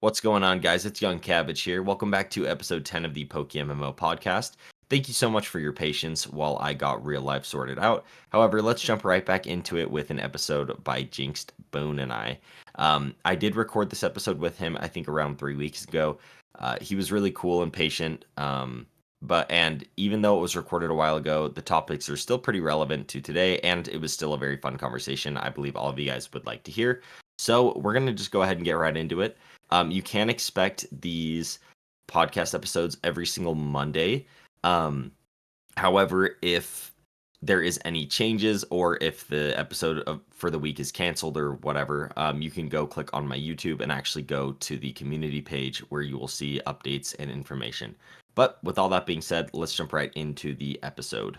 What's going on, guys? It's YoungCabbage here. Welcome back to episode 10 of the PokeMMO podcast. Thank you so much for your patience while I got real life sorted out. However, let's jump right back into it with an episode by JinxedBoon and I. I did record this episode with him, I think, around 3 weeks ago. He was really cool and patient. And even though it was recorded a while ago, the topics are still pretty relevant to today, and it was still a very fun conversation. I believe all of you guys would like to hear. So we're gonna just go ahead and get right into it. You can expect these podcast episodes every single Monday. However, if there is any changes or if the episode for the week is canceled or whatever, you can go click on my YouTube and actually go to the community page where you will see updates and information. But with all that being said, let's jump right into the episode.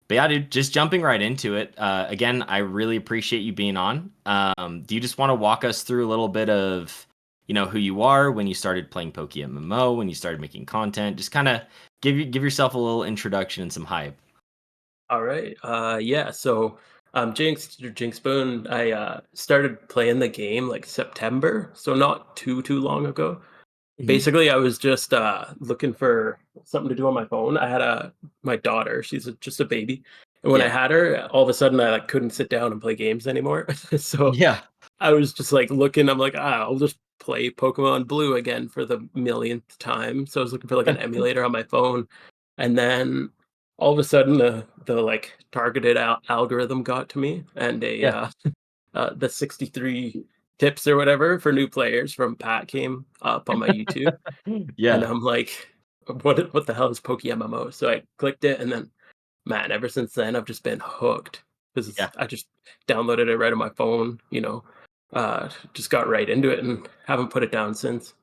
But yeah, dude, just jumping right into it. Again, I really appreciate you being on. Do you just want to walk us through a little bit of, who you are, when you started playing PokeMMO, when you started making content? Just kind of give yourself a little introduction and some hype. All right. Yeah. So, JinxedBoon. I started playing the game like September, so not too long ago. Mhm. Basically, I was just looking for something to do on my phone. I had my daughter. Just a baby, and when I Yeah. had her, all of a sudden I like couldn't sit down and play games anymore. So Yeah. I was just like looking. I'm like, I'll just play Pokemon Blue again for the millionth time. So I was looking for like an emulator on my phone, and then all of a sudden the like targeted algorithm got to me, and Yeah. the 63 tips or whatever for new players from Pat came up on my YouTube, and Yeah. I'm like, what the hell is PokeMMO? So I clicked it, and then man, ever since then I've just been hooked because Yeah. I just downloaded it right on my phone, just got right into it and haven't put it down since.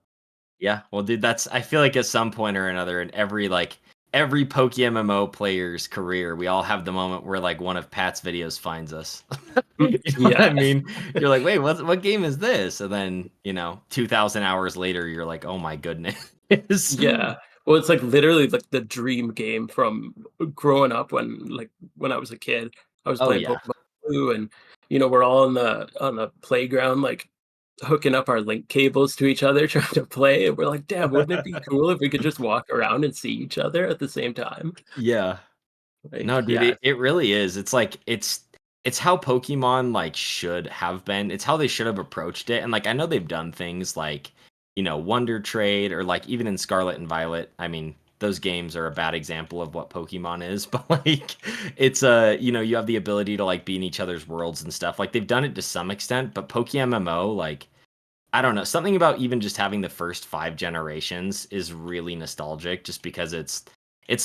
Yeah. Well, dude, I feel like at some point or another in every PokeMMO player's career, we all have the moment where like one of Pat's videos finds us. You know what I Yeah, mean? You're like, wait, what game is this? And then, 2,000 hours later, you're like, oh my goodness. yeah. Well, it's like literally like the dream game from growing up when I was a kid. I was Oh playing yeah. Pokemon Blue, and we're all on the playground like hooking up our link cables to each other trying to play, and we're like, "Damn, wouldn't it be cool if we could just walk around and see each other at the same time?" Yeah. No, Like, dude, yeah, it really is. It's like it's how Pokemon like should have been. It's how they should have approached it. And like I know they've done things like, Wonder Trade or like even in Scarlet and Violet. I mean, those games are a bad example of what Pokemon is, but like it's you have the ability to like be in each other's worlds and stuff. Like they've done it to some extent, but PokeMMO, like I don't know, something about even just having the first 5 generations is really nostalgic just because it's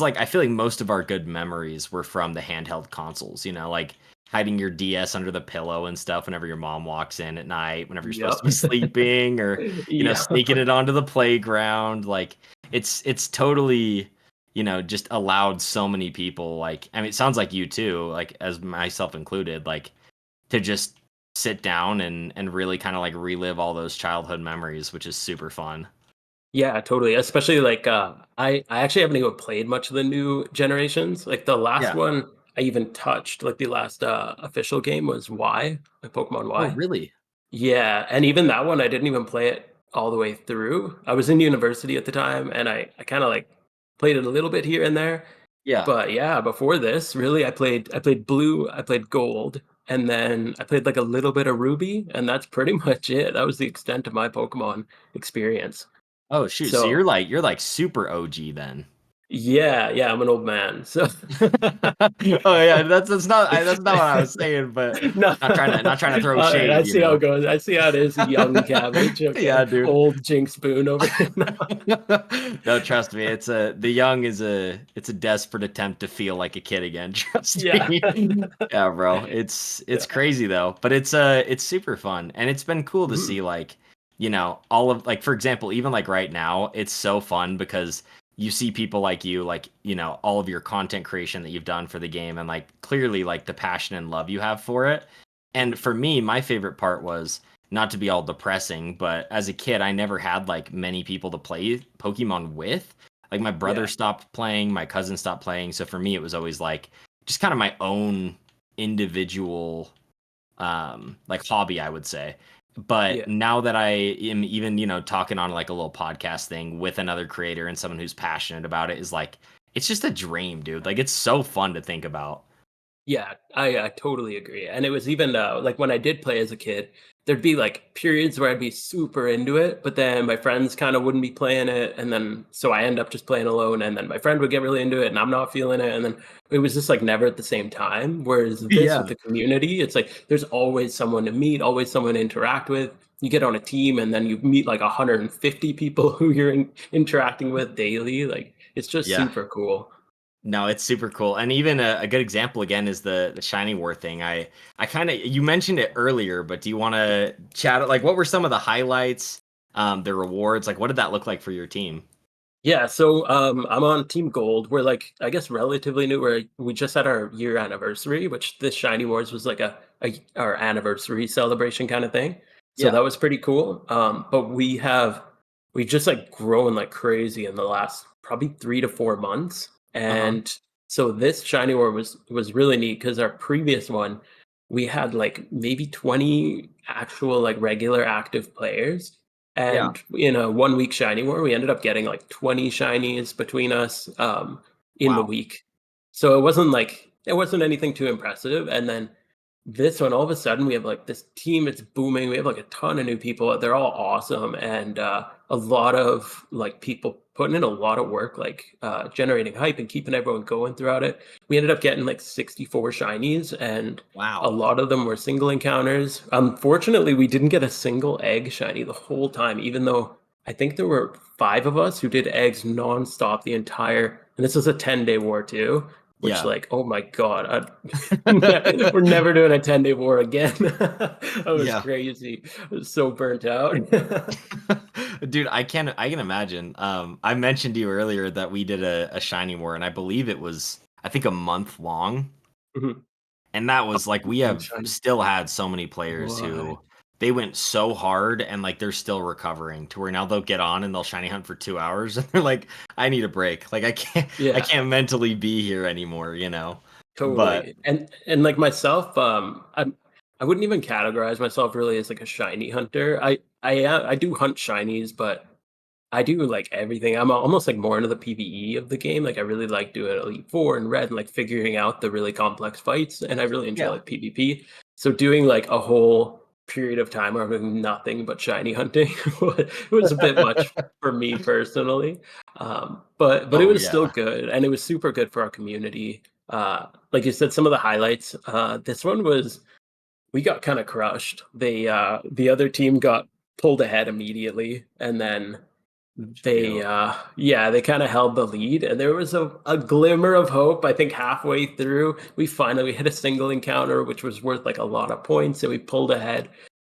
like I feel like most of our good memories were from the handheld consoles, like hiding your DS under the pillow and stuff whenever your mom walks in at night, whenever you're supposed yep. to be sleeping, or Yeah. sneaking it onto the playground. Like it's totally, just allowed so many people, like I mean it sounds like you too, like as myself included, like to just sit down and really kind of like relive all those childhood memories, which is super fun. Yeah, totally, especially, like, I actually haven't even played much of the new generations, like, the last Yeah. one I even touched, like, the last, official game was Y, like, Pokemon Oh, Y. really? Yeah, and even that one, I didn't even play it all the way through. I was in university at the time, and I kinda, like, played it a little bit here and there, Yeah. but, yeah, before this, really, I played Blue, I played Gold, and then I played, like, a little bit of Ruby, and that's pretty much it. That was the extent of my Pokemon experience. Oh, shoot. So So you're like super OG then. yeah, yeah, I'm an old man, so Oh yeah, that's not what I was saying, but no. not trying to throw Alright, I shade, see how it goes. I see how it is, young cabbage, okay. Yeah, dude. Old JinxedBoon over here now. No, trust me. The young is it's a desperate attempt to feel like a kid again. Trust Yeah. me. Yeah, bro. It's Yeah. crazy though, but it's super fun, and it's been cool to Mhm. see like all of like for example, even like right now, it's so fun because you see people like you, like all of your content creation that you've done for the game, and like clearly like the passion and love you have for it. And for me, my favorite part was not to be all depressing, but as a kid, I never had like many people to play Pokemon with. Like my brother Yeah. stopped playing, my cousin stopped playing. So for me, it was always like just kind of my own individual like hobby, I would say. But Yeah. now that I am even, talking on like a little podcast thing with another creator and someone who's passionate about it is like it's just a dream, dude. Like it's so fun to think about. Yeah, I totally agree. And it was even like when I did play as a kid, there'd be like periods where I'd be super into it, but then my friends kind of wouldn't be playing it, and then so I end up just playing alone, and then my friend would get really into it, and I'm not feeling it, and then it was just like never at the same time. Whereas this with Yeah. the community, it's like there's always someone to meet, always someone to interact with. You get on a team, and then you meet like 150 people who you're interacting with daily. Like it's just Yeah. super cool. No, it's super cool. And even a good example again is the shiny war thing. I kind of you mentioned it earlier, but do you want to chat like what were some of the highlights, the rewards? Like what did that look like for your team? Yeah, so I'm on Team Gold. We're like, I guess, relatively new. We just had our year anniversary, which this Shiny Wars was like a our anniversary celebration kind of thing. So Yeah. that was pretty cool. But we just like grown like crazy in the last probably 3 to 4 months. Uh-huh. And so this Shiny War was really neat because our previous one we had like maybe 20 actual like regular active players, Yeah. and in a 1 week shiny war, we ended up getting like 20 shinies between us in the Wow. week. So it wasn't anything too impressive. And then this one, all of a sudden, we have like this team. It's booming. We have like a ton of new people. They're all awesome, and a lot of like people putting in a lot of work, like generating hype and keeping everyone going throughout it. We ended up getting like 64 shinies, and a Wow. lot of them were single encounters. Unfortunately, we didn't get a single egg shiny the whole time, even though I think there were 5 of us who did eggs nonstop the entire. And this was a 10-day war too, which Yeah. like, oh my god, we're never doing a 10-day war again. That was Yeah. crazy. I was so burnt out. Dude, I can imagine. I mentioned to you earlier that we did a shiny war, and I believe it was I think a month long. Mhm. And that was like we have Shiny. still had so many players What? who they went so hard and like they're still recovering to where now they'll get on and they'll shiny hunt for 2 hours and they're like, I need a break. Like I Yeah. can't mentally be here anymore. But Totally. And like myself, I wouldn't even categorize myself really as like a shiny hunter. I do hunt shinies, but I do like everything. I'm almost like more into the PvE of the game. Like I really like doing Elite Four and Red and like figuring out the really complex fights, and I really enjoy yeah. like PvP. So doing like a whole period of time where I'm doing nothing but shiny hunting was a bit much for me personally. But it Oh was still yeah. good, and it was super good for our community. Like you said, some of the highlights. This one was we got kind of crushed. The other team got pulled ahead immediately, and then they Shoot. yeah, they kind of held the lead, and there was a glimmer of hope. I think halfway through, we finally hit a single encounter, which was worth like a lot of points, and we pulled ahead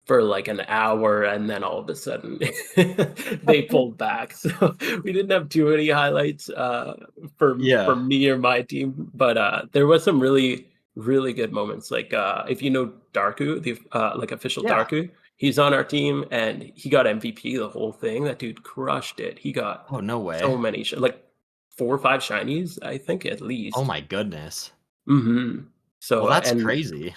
for like an hour, and then all of a sudden they pulled back. So we didn't have too many highlights for Yeah. me or my team, but there was some really good moments. Like if you know Darku, the like official Yeah. Darku, he's on our team, and he got MVP the whole thing. That dude crushed it. He got Oh no so way. many, like 4 or 5 shinies, I think at Oh least. my goodness. So Well, that's and crazy.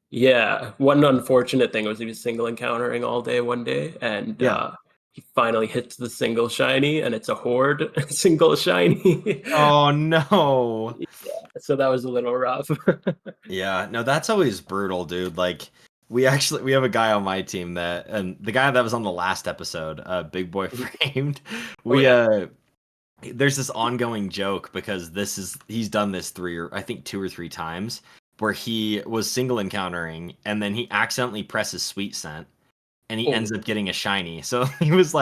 yeah, one unfortunate thing was he was single encountering all day one day, and Yeah. he finally hits the single shiny, and it's a horde single shiny. Oh no. Yeah, so that was a little rough. Yeah, no, that's always brutal, dude. Like we have a guy on my team that and the guy that was on the last episode, Big Boy Framed. Oh We yeah. there's this ongoing joke because he's done this 2 or 3 times where he was single encountering and then he accidentally presses sweet scent and he ends Oh. up getting a shiny. So he was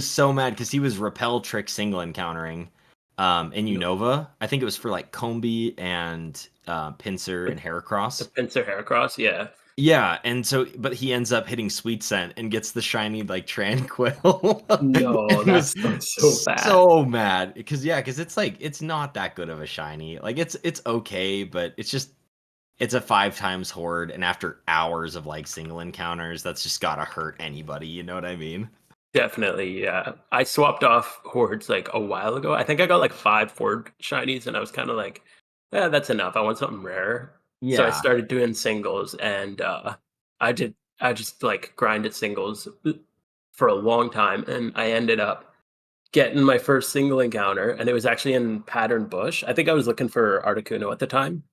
so mad because he was repel trick single encountering in No. Unova. I think it was for like Combi and Pinsir and The Heracross. pincer Heracross, yeah. Yeah, and so but he ends up hitting Sweet Scent and gets the shiny like Tranquil No, and that was sucks so bad. so mad because it's like it's not that good of a shiny. Like it's okay, but it's a 5 times horde and after hours of like single encounters, that's just gotta hurt anybody, you know what I mean? Definitely, yeah. I swapped off hordes like a while ago. I think I got like 5 horde shinies, and I was kind of like, yeah, that's enough. I want something rare. So I Yeah. started doing singles, and I just like grinded singles for a long time, and I ended up getting my first single encounter, and it was actually in Pattern Bush. I think I was looking for Articuno at the time,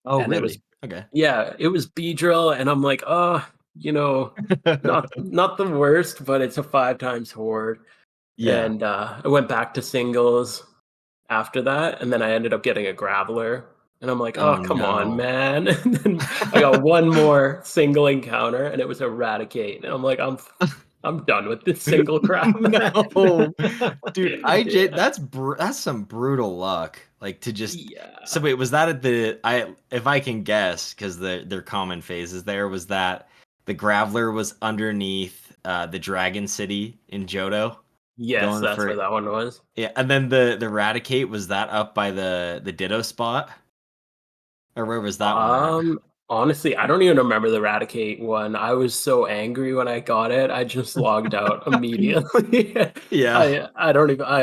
Oh, and it was really? Okay. yeah, it was Beedrill, and I'm like, oh, you know, not the worst, but it's a 5 times horde. Yeah. And I went back to singles after that, and then I ended up getting a Graveler, and I'm like, Oh, "Oh, come on, no. man." And then I got one more single encounter, and it was Eradicate, and I'm like, I'm done with this single crap, man." No. Dude, Yeah. that's some brutal luck, like, to just so Yeah. wait, was that at the I if I can guess, 'cause their common phases there, was that the Graveler was underneath, the Dragon City in Johto, Yes, going that's for where that one was. yeah, and then the Raticate, was that up by the Ditto spot? Or where was that one at? Um, Honestly, I don't even remember the Eradicate one. I was so angry when I got it, I just logged out immediately. Yeah, I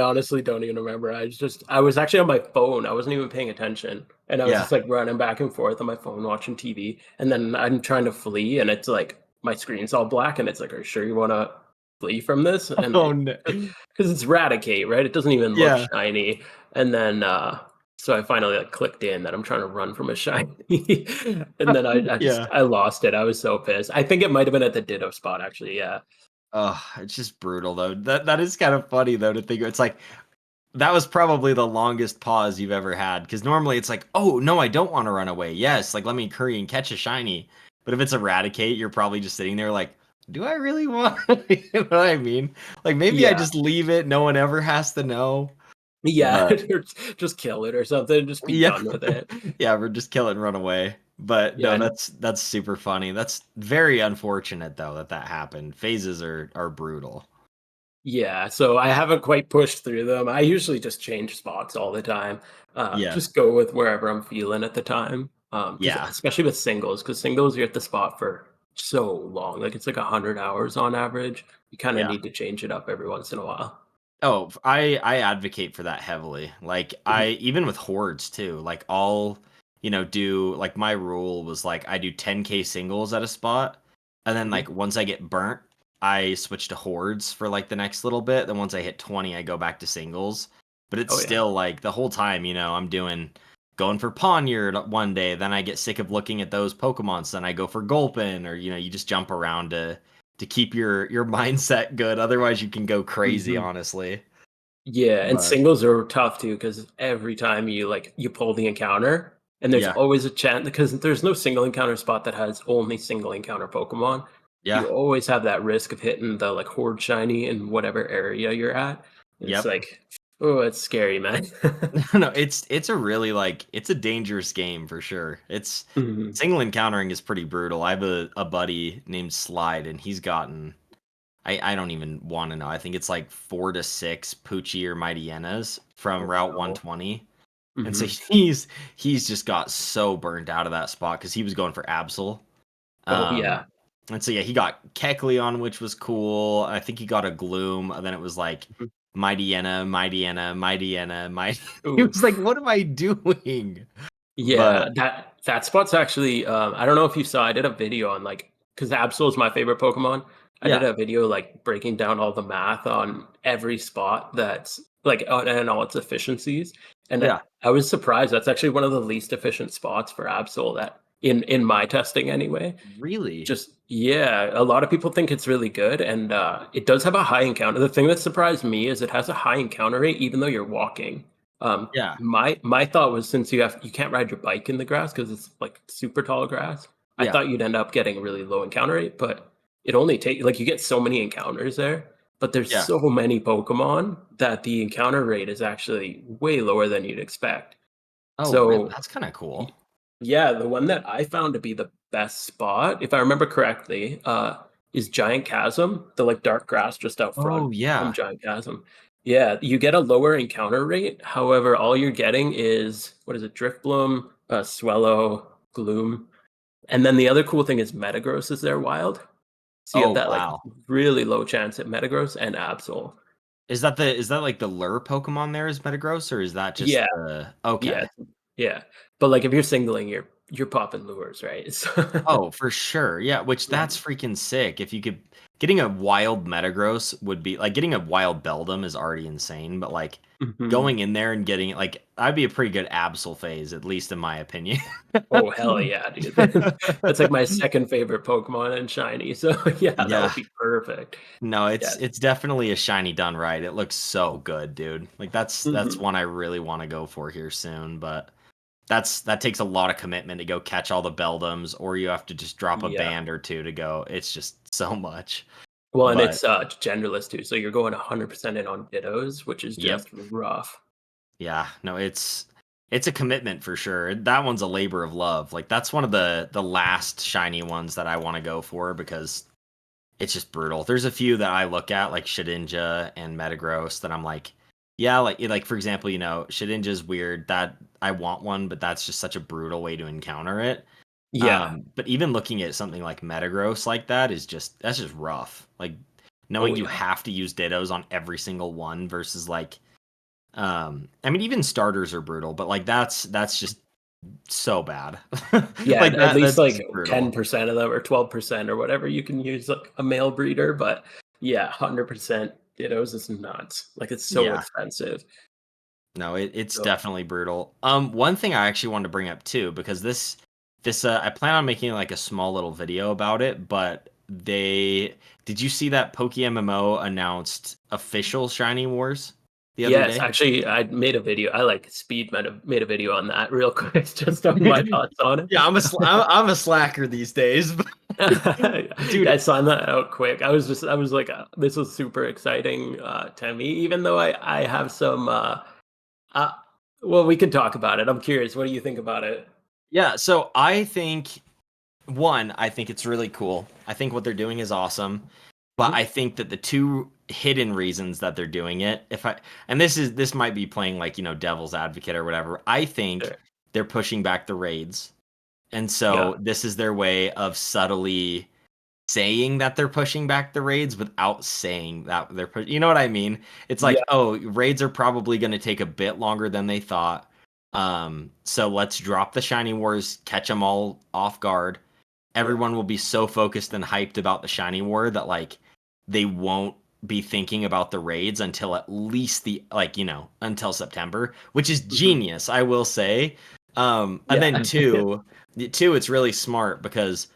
honestly don't even remember. I was actually on my phone. I wasn't even paying attention. And I was yeah. just like running back and forth on my phone watching TV. And then I'm trying to flee and it's like my screen's all black and it's like, "Are you sure you want to flee from this?" And Oh, like no. cuz it's Eradicate, right? It doesn't even look Yeah, shiny. And then so I finally like clicked in that I'm trying to run from a shiny, and then yeah. I lost it. I was so pissed. I think it might have been at the Ditto spot actually. Yeah, Oh, it's just brutal, though. That is kind of funny, though, to think it's like that was probably the longest pause you've ever had, because normally it's like, "Oh, no, I don't wanna run away. Yes, like, let me hurry and catch a shiny." But if it's Eradicate, you're probably just sitting there like, "Do I really want" you know what I mean? Like, maybe I yeah, just leave it, no one ever has to know, yeah. but Or just kill it or something. Just be yeah. done with it. Yeah, we're just kill it and run away. But Yeah, no, and that's super funny. That's very unfortunate though that happened. Phases are brutal. yeah. So I haven't quite pushed through them. I usually just change spots all the time. Yeah. Just go with wherever I'm feeling at the time. Because Yeah. especially with singles, because singles you're at the spot for so long. Like it's like 100 hours on average. You kind of Yeah. need to change it up every once in a while. Oh, I advocate for that heavily. Like I even with hordes too. Like I'll, do like my rule was like I do 10K singles at a spot, and then Mhm. like once I get burnt, I switch to hordes for like the next little bit. Then once I hit 20, I go back to singles. But it's Oh yeah. still like the whole time, I'm going for Poniard one day, then I get sick of looking at those Pokemon, so then I go for Gulpin, or you just jump around to keep your mindset good. Otherwise, you can go crazy, Mhm. honestly. Yeah, and But singles are tough too because every time you pull the encounter, and there's yeah, always a chance because there's no single encounter spot that has only single encounter Pokemon. You yeah, always have that risk of hitting the like horde shiny in whatever area you're at. And it's yep. like, oh, it's scary, man. No, it's a really it's a dangerous game for sure. It's Mhm. single encountering is pretty brutal. I have a buddy named Slide, and he's gotten I don't even want to know. I think it's like 4 to 6 Poochie or Mightyenas from Oh Route no. 120. And so Mhm. he's just got so burnt out of that spot because he was going for Absol. Oh Um, yeah. and so yeah, he got Kecleon, which was cool. I think he got a Gloom, and then it was like Mhm. Mightyena, Mightyena, Mightyena, Mighty. He was like, Oof. "What am I doing?" Yeah, But that spot's actually, I don't know if you saw, I did a video on, like, because Absol is my favorite Pokemon. I did yeah, a video, like, breaking down all the math on every spot that's like, and all its efficiencies, and yeah, I was surprised. That's actually one of the least efficient spots for Absol that in my testing anyway. really, Just yeah, a lot of people think it's really good, and, it does have a high encounter. The thing that surprised me is it has a high encounter rate even though you're walking. yeah, My thought was since you can't ride your bike in the grass because it's, like, super tall grass, I yeah, thought you'd end up getting a really low encounter rate, but it only take like, you get so many encounters there, but there's yeah. so many Pokemon that the encounter rate is actually way lower than you'd expect. Oh, really? So That's kind of Y cool. yeah, the one that I found to be the best spot, if I remember correctly, is Giant Chasm, the, like, dark grass just out front Oh from yeah. Giant Chasm. Yeah, you get a lower encounter rate, however, all you're getting is what is it? Driftbloom, Swellow, Gloom, and then the other cool thing is Metagross is there wild. So you have Oh that, like, wow. really low chance at Metagross and Absol. Is that like the lure Pokemon there is Metagross, or is that just Yeah, the yeah, okay? yeah. But like if you're singling, you're popping lures, right? So, Oh, for sure. Yeah, which yeah. that's freaking sick. If you could getting a wild Metagross would be like getting a wild Beldum is already insane, but like Mhm. going in there and getting like I'd be a pretty good Absol phase, at least in my opinion. Oh hell yeah, dude. That's like my second favorite Pokemon and shiny. So yeah, that Yeah. would be perfect. No, it's Yes. it's definitely a shiny done right. It looks so good, dude. Like that's Mhm. one I really want to go for here soon, but that takes a lot of commitment to go catch all the Beldums, or you have to just drop a Yeah. band or two to go. It's just so much. Well, and But it's genderless too, so you're going 100% in on Dittos, which is yep. just rough. Yeah, no, it's a commitment for sure. That one's a labor of love. Like that's one of the last shiny ones that I want to go for because it's just brutal. There's a few that I look at like Shedinja and Metagross that I'm like, yeah, like for example, Shedinja's weird. That I want one, but that's just such a brutal way to encounter it. Yeah. But even looking at something like Metagross like that is that's just rough. Like Oh knowing you yeah. have to use Dittos on every single one versus like I mean even starters are brutal, but like that's just so bad. Yeah, Like at least that's like just brutal. 10% of them or 12% or whatever you can use like a male breeder, but yeah, 100% Dittos is nuts. Like it's so Yeah. expensive. No, it's So definitely brutal. One thing I actually wanted to bring up too, because this I plan on making like a small little video about it, but did you see that PokeMMO announced official Shiny Wars the other yes, day? actually I made a video. I like speed made a video on that real quick just on my thoughts on it. Yeah, I'm a slacker these days. Yeah, Dude, I signed that out quick. I was like, this was super exciting to me, even though I have some. Uh, well, we can talk about it. I'm curious. What do you think about it? yeah, so I think it's really cool. I think what they're doing is awesome. But Mhm. I think that the two hidden reasons that they're doing it, if I and this might be playing like, devil's advocate or whatever. I think Sure. they're pushing back the raids. And Yeah. so this is their way of subtly saying that they're pushing back the raids without saying that you know what I mean? It's Yeah. like, oh, raids are probably going to take a bit longer than they thought. So let's drop the shiny wars, catch them all off guard. Yeah. Everyone will be so focused and hyped about the shiny war that like they won't be thinking about the raids until at least until September, which is Mhm. genius, I will say. And Yeah. then two, it's really smart because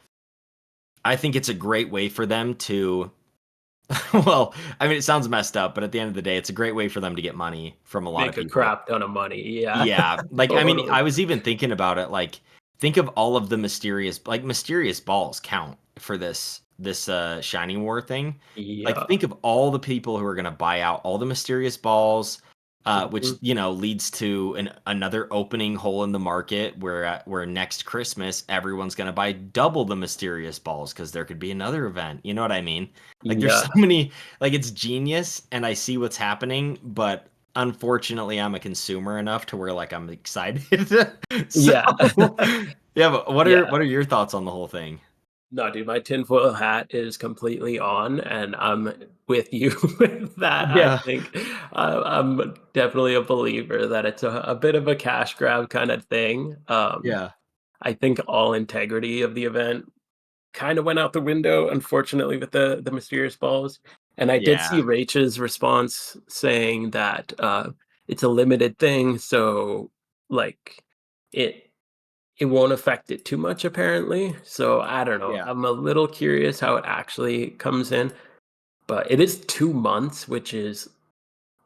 I think it's a great way for them to well, I mean it sounds messed up, but at the end of the day, it's a great way for them to get money from a lot of Make a people. crap ton of money. Yeah. Yeah, like I mean, Totally. I was even thinking about it. Like, think of all of the mysterious balls count for this shiny war thing. Like, Yeah. think of all the people who are gonna buy out all the mysterious balls, which Mhm. leads to another opening hole in the market where next Christmas everyone's gonna buy double the mysterious balls because there could be another event. You know what I mean? Like, there's so Yeah. many. Like, it's genius, and I see what's happening, but unfortunately I'm a consumer enough to where like I'm excited. So Yeah. yeah, but what are Yeah. what are your thoughts on the whole thing? No, dude, my tinfoil hat is completely on, and I'm with you with that. I Yeah, think I'm definitely a believer that it's a bit of a cash grab kind of thing. yeah, I think all integrity of the event kind of went out the window, unfortunately, with the mysterious balls. And I did see yeah, Rachel's response saying that it's a limited thing, so like it it won't affect it too much apparently. So I don't know. yeah, I'm a little curious how it actually comes in, but it is 2 months, which is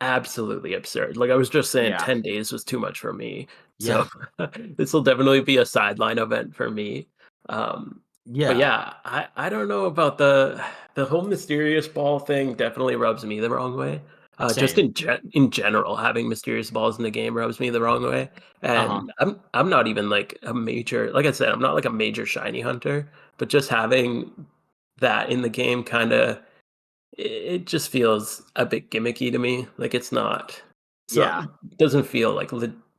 absolutely absurd. Like I was just saying, yeah, 10 days was too much for me. yeah, So this will definitely be a sideline event for me. Um, but yeah. yeah, I don't know about the whole mysterious ball thing definitely rubs me the wrong way. Just Same. in general, having mysterious balls in the game rubs me the wrong way. Uh-huh. And I'm not even like a major, like I said, I'm not like a major shiny hunter, but just having that in the game kind of it just feels a bit gimmicky to me. Like it's not Yeah. it doesn't feel like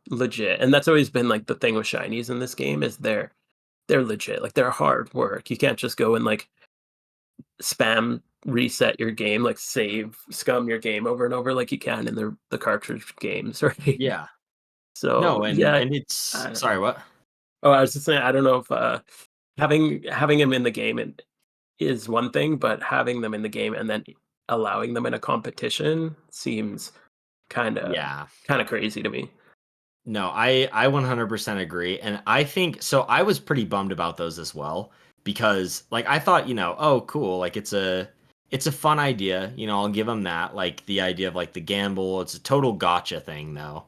legit. And that's always been like the thing with shinies in this game is they're legit. Like they're hard work. You can't just go and like spam reset your game, like save scum your game over and over like you can in the cartridge games, right? Yeah. So No, yeah, and it's uh, sorry, what? oh, I was just saying, I don't know if having him in the game is one thing, but having them in the game and then allowing them in a competition seems kinda Yeah. kinda crazy to me. No, I 100% agree, and I think so. I was pretty bummed about those as well because, like, I thought, oh, cool, like it's a fun idea, I'll give them that, like the idea of like the gamble. It's a total gotcha thing, though.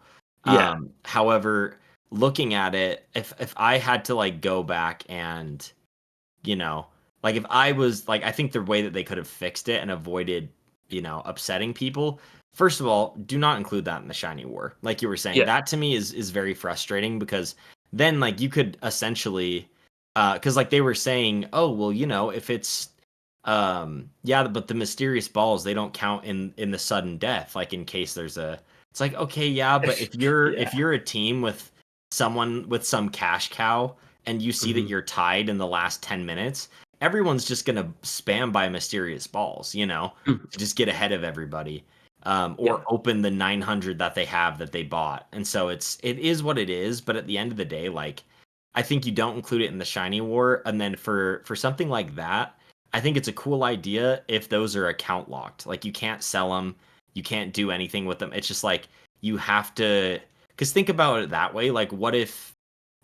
Yeah. However, looking at it, if I had to like go back and you know, like if I was like, I think the way that they could have fixed it and avoided, upsetting people. First of all, do not include that in the shiny war. Like you were saying, Yeah. that to me is very frustrating because then like you could essentially, because like they were saying, oh well, if it's, yeah, but the mysterious balls they don't count in the sudden death, like in case there's a. It's like okay, yeah, but if you're Yeah. if you're a team with someone with some cash cow and you see that Mhm. you're tied in the last 10 minutes, everyone's just going to spam by mysterious balls, Mhm. to just get ahead of everybody. Or Yeah. open the 900 that they have that they bought. And so it is what it is, but at the end of the day, like I think you don't include it in the shiny war, and then for something like that, I think it's a cool idea if those are account locked. Like you can't sell them, you can't do anything with them. It's just like you have to cuz think about it that way, like what if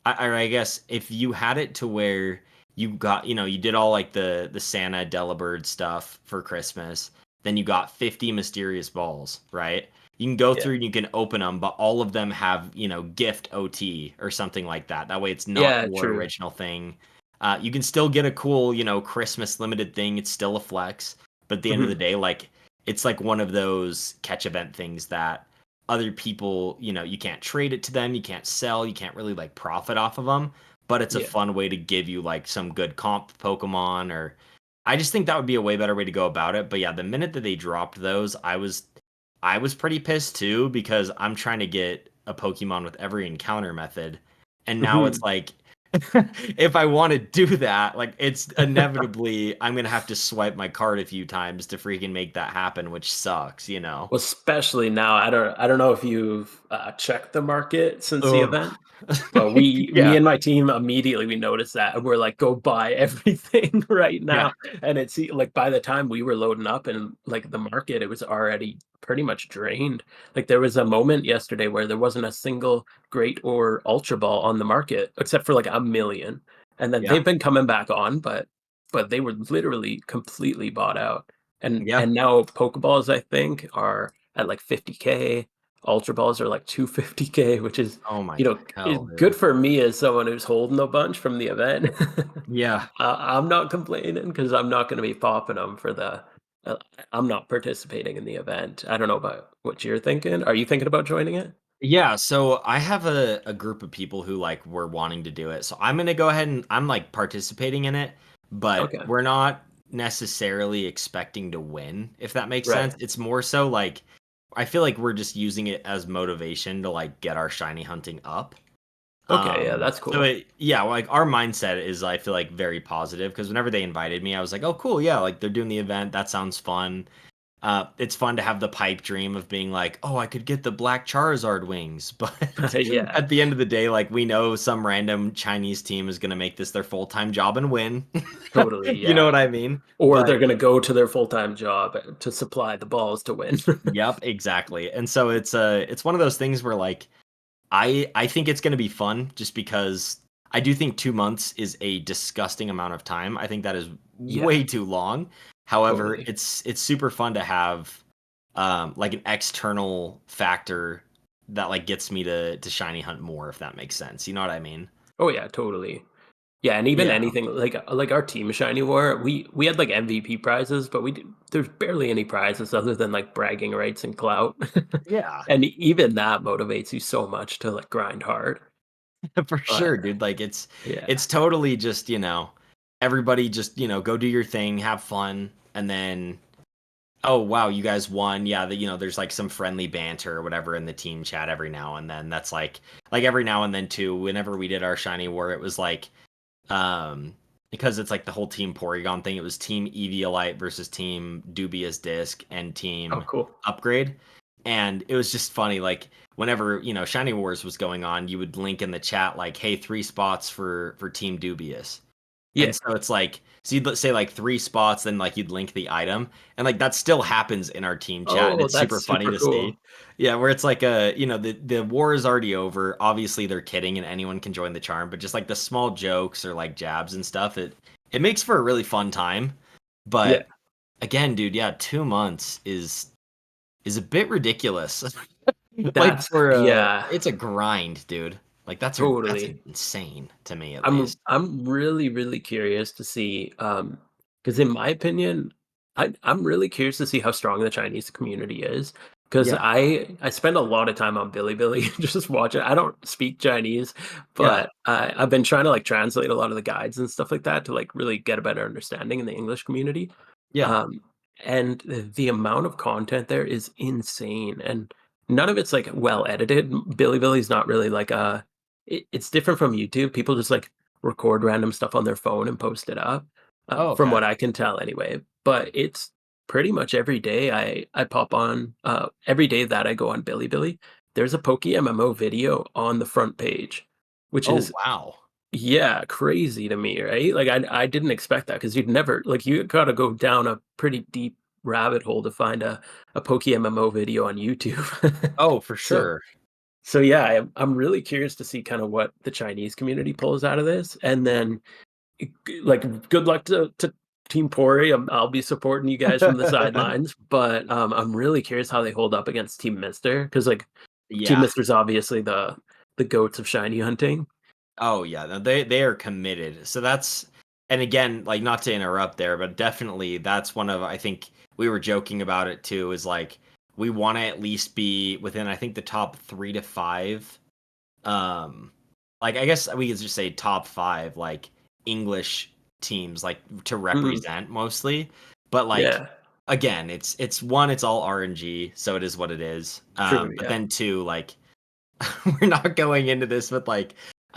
I guess if you had it to where you got, you did all like the Santa Delibird stuff for Christmas, then you got 50 mysterious balls, right? You can go Yeah. through and you can open them, but all of them have, gift OT or something like that. That way it's not Yeah, your true. original thing. You can still get a cool, Christmas limited thing. It's still a flex, but at the end of the Mhm. day, like it's like one of those catch event things that other people, you can't trade it to them, you can't sell, you can't really like profit off of them, but it's a Yeah. fun way to give you like some good comp Pokemon or I just think that would be a way better way to go about it. But yeah, the minute that they dropped those, I was pretty pissed too because I'm trying to get a Pokemon with every encounter method. And now it's Mhm. like if I want to do that, like it's inevitably I'm gonna have to swipe my card a few times to freaking make that happen, which sucks. Well, especially now, I don't know if you've, checked the market since the Oh, event. But we me yeah, and my team immediately we noticed that, and we're like, "Go buy everything right yeah, now." And it's like by the time we were loading up and like the market, it was already pretty much drained. Like there was a moment yesterday where there wasn't a single great or ultra ball on the market except for like a million. And then yeah, they've been coming back on, but they were literally completely bought out. yeah. And now Pokeballs, I think, are at like 50K. Ultra balls are like 250K, which is Oh my is hell, dude. good for me as someone who's holding a bunch from the event. Yeah. I'm not complaining because I'm not gonna be popping them for the uh, I'm not participating in the event. I don't know about what you're thinking. Are you thinking about joining it? Yeah, so I have a group of people who like were wanting to do it. So I'm gonna go ahead and I'm like participating in it, but Okay. we're not necessarily expecting to win, if that makes sense. Right. It's more so like I feel like we're just using it as motivation to like get our shiny hunting up. Okay, yeah, that's So cool. yeah, like our mindset is I feel like very positive because whenever they invited me, I was like, oh cool, yeah, like they're doing the event, that sounds fun. It's fun to have the pipe dream of being like, oh, I could get the black Charizard wings, but Yeah, at the end of the day, like we know some random Chinese team is gonna make this their full-time job and win. totally, You know yeah. what I mean? Or But they're gonna go to their full-time job to supply the balls to win. yep, exactly. And so it's one of those things where like I think it's gonna be fun just because I do think 2 months is a disgusting amount of time. I think that is Yeah, way too long. However, totally. it's super fun to have like an external factor that like gets me to shiny hunt more, if that makes sense. You know what I mean? Oh, yeah, totally. Yeah, and even Yeah. anything like our team Shiny War, we had like MVP prizes, but there's barely any prizes other than like bragging rights and clout. Yeah. And even that motivates you so much to like grind hard. For But sure, dude. Like yeah. it's totally just, everybody just, go do your thing, have fun, and then oh wow, you guys won. Yeah, there's like some friendly banter or whatever in the team chat every now and then. That's like every now and then too. Whenever we did our shiny war, it was like because it's like the whole team Porygon thing. It was team Eviolite versus team Dubious Disc and Oh, team cool. Upgrade. and it was just funny. Like whenever Shiny Wars was going on, you would link in the chat like, "Hey, 3 spots for Team Dubious." Yeah. And so it's like, so you'd say like 3 spots, then like you'd link the item, and like that still happens in our team chat, and Oh, it's super that's funny super to cool. see. Yeah, where it's like the war is already over. Obviously, they're kidding, and anyone can join the charm, but just like the small jokes or like jabs and stuff, it makes for a really fun time. Yeah. But again, dude, yeah, 2 months is a bit ridiculous. Like That's for yeah, it's a grind, dude. Like that's totally. insane to me at I'm least. I'm really, really curious to see, because in my opinion, I'm really curious to see how strong the Chinese community is. Because Yeah, I spend a lot of time on Bilibili just watching. I don't speak Chinese, yeah, but I've been trying to, like, translate a lot of the guides and stuff like that to, like, really get a better understanding in the English community. yeah. Um, and the amount of content there is insane, and none of it's, like, well edited. Bilibili's not really like a it's different from YouTube. People just, like, record random stuff on their phone and post it up, Oh, from okay. what I can tell anyway. But it's pretty much every day I pop on, every day that I go on Bilibili, there's a PokeMMO video on the front page, which Oh, is wow. yeah, crazy to me, right? Like I didn't expect that because you'd never like you gotta go down a pretty deep rabbit hole to find a PokeMMO video on YouTube. Oh, for So sure. so yeah, I'm really curious to see kind of what the Chinese community pulls out of this, and then like good luck to Team Pori. I'll be supporting you guys from the sidelines, but I'm really curious how they hold up against Team Mister because like Team Yeah. Mister's obviously the goats of shiny hunting. Oh, yeah, no, they are committed. So that's and again, like, not to interrupt there, but definitely that's one of I think we were joking about it too, is, like, we wanna at least be within, I think, the top 3 to 5, um, like, I guess we could just say top 5, like, English teams, like, to Mhm. represent mostly, but, like, Yeah, again, it's 1, it's all RNG, so it is what it is, true. but Yeah, then 2, like, we're not going into this with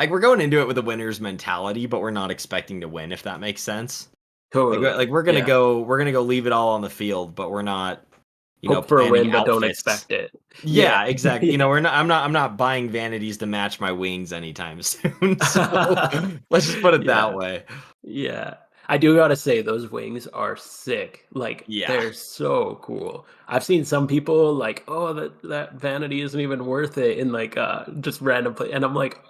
we're going into it with a winner's mentality, but we're not expecting to win, if that makes sense. Like totally. Yeah, we're gonna go leave it all on the field, but we're not, hope for a planning win, but don't outfits. expect it. Yeah. Yeah, exactly. We're not. I'm not buying vanities to match my wings anytime soon. So let's just put it that Yeah. way. Yeah. I do gotta say those wings are sick. Like, Yeah, they're so cool. I've seen some people like, "Oh, that vanity isn't even worth it," in, like, just random and I'm like,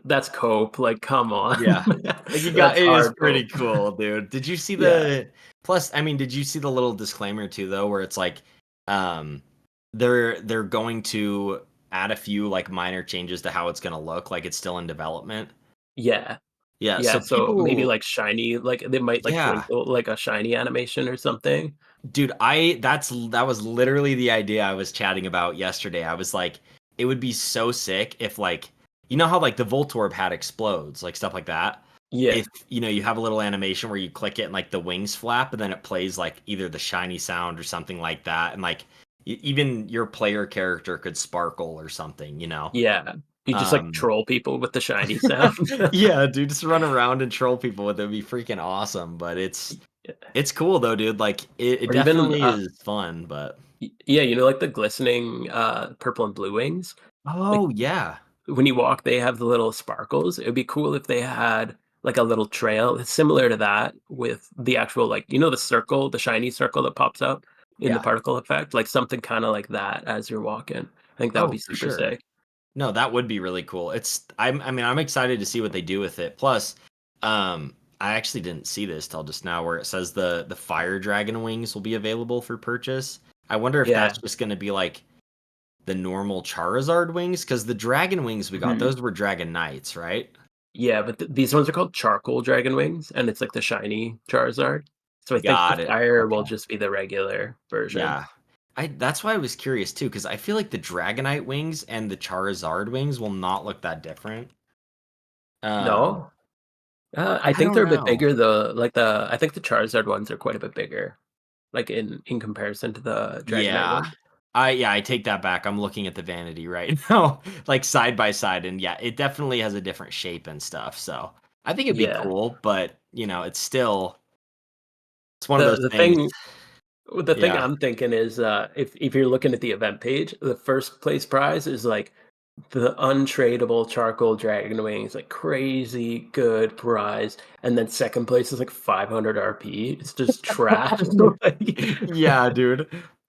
"That's cope, like, come on." yeah. Like you got That's it is hard pretty cope. cool, dude. Did you see Yeah. the plus? I mean, did you see the little disclaimer too, though, where it's like, um, they're going to add a few like minor changes to how it's gonna look, like it's still in development. Yeah. Yeah, Yeah, so so maybe, people, like, shiny like, they might, like, yeah, twinkle like a shiny animation or something. dude, that was literally the idea I was chatting about yesterday. I was like, it would be so sick if like how like the Voltorb hat explodes, like stuff like that. Yeah. If you have a little animation where you click it and like the wings flap and then it plays like either the shiny sound or something like that, and like even your player character could sparkle or something, Yeah. You just, like, Um, troll people with the shiny sound. yeah, dude, just run around and troll people with it would be freaking awesome. But Yeah. it's cool though, dude. Like it Or even, definitely is fun, but yeah, like the glistening, purple and blue wings? Like, oh yeah. when you walk, they have the little sparkles. It would be cool if they had, like, a little trail it's similar to that with the actual, like, the circle, the shiny circle that pops up in the Yeah. particle effect, like, something kinda like that as you're walking. I think that would Oh, be for super sure. sick. No, that would be really cool. I mean, I'm excited to see what they do with it. Plus, I actually didn't see this till just now where it says the fire dragon wings will be available for purchase. I wonder if Yeah. that's just going to be like the normal Charizard wings, because the dragon wings we got, Mhm. those were Dragon Knights, right? Yeah, but these ones are called charcoal dragon wings, and it's like the shiny Charizard. So I think the Got it. fire will Okay. just be the regular version. Yeah. That's why I was curious too, because I feel like the Dragonite wings and the Charizard wings will not look that different. Um, No? I I think don't they're a bit know. bigger though, like I think the Charizard ones are quite a bit bigger, like in comparison to the Dragonite Yeah. ones. I take that back. I'm looking at the vanity right now, like side by side, and yeah, it definitely has a different shape and stuff. So I think it'd be Yeah. cool, but it's still it's one of The those the things. thing The thing Yeah. I'm thinking is, if you're looking at the event page, the first place prize is like the untradeable charcoal dragon wings, like crazy good prize, and then second place is like 500 RP. It's just trash. Yeah, dude.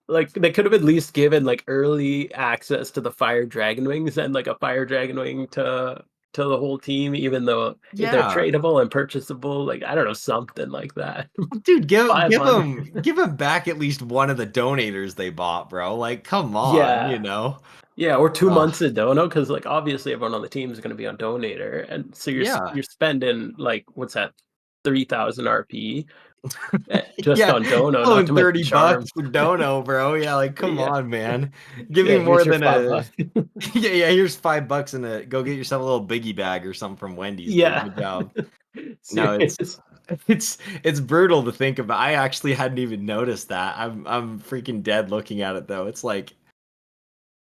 Like they could have at least given like early access to the fire dragon wings and like a fire dragon wing to the whole team, even though if they're Yeah. tradable and purchasable, like I don't know, something like that. Dude, give give 500. them give them back at least one of the donators they bought, bro. Like, come on, Yeah. you know? Yeah, or 2 Uh, months of dono, because like, obviously, everyone on the team is gonna be on Donator, and so yeah. you're spending, like, what's that? 3,000 RP, just Yeah, on dono, not blowing to mention 30 bucks charms. for dono, bro. Yeah, like, come Yeah. on, man. Give Yeah, me more here's your than 5 a bucks. yeah, here's $5 and a go get yourself a little biggie bag or something from Wendy's, dude. Yeah. Good job. No, Serious. it's brutal to think about. I actually hadn't even noticed that. I'm freaking dead looking at it though. It's like,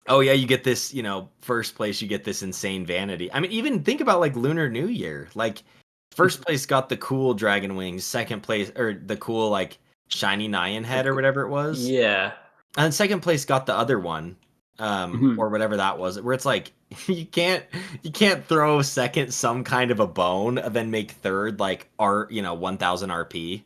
oh yeah, you get this, first place, you get this insane vanity. I mean, even think about like Lunar New Year. Like first place got the cool dragon wings, second place or the cool like shiny Nyan head or whatever it was. Yeah. And second place got the other one, Mhm. or whatever that was, where it's like you can't throw second some kind of a bone and then make third like 1000 RP.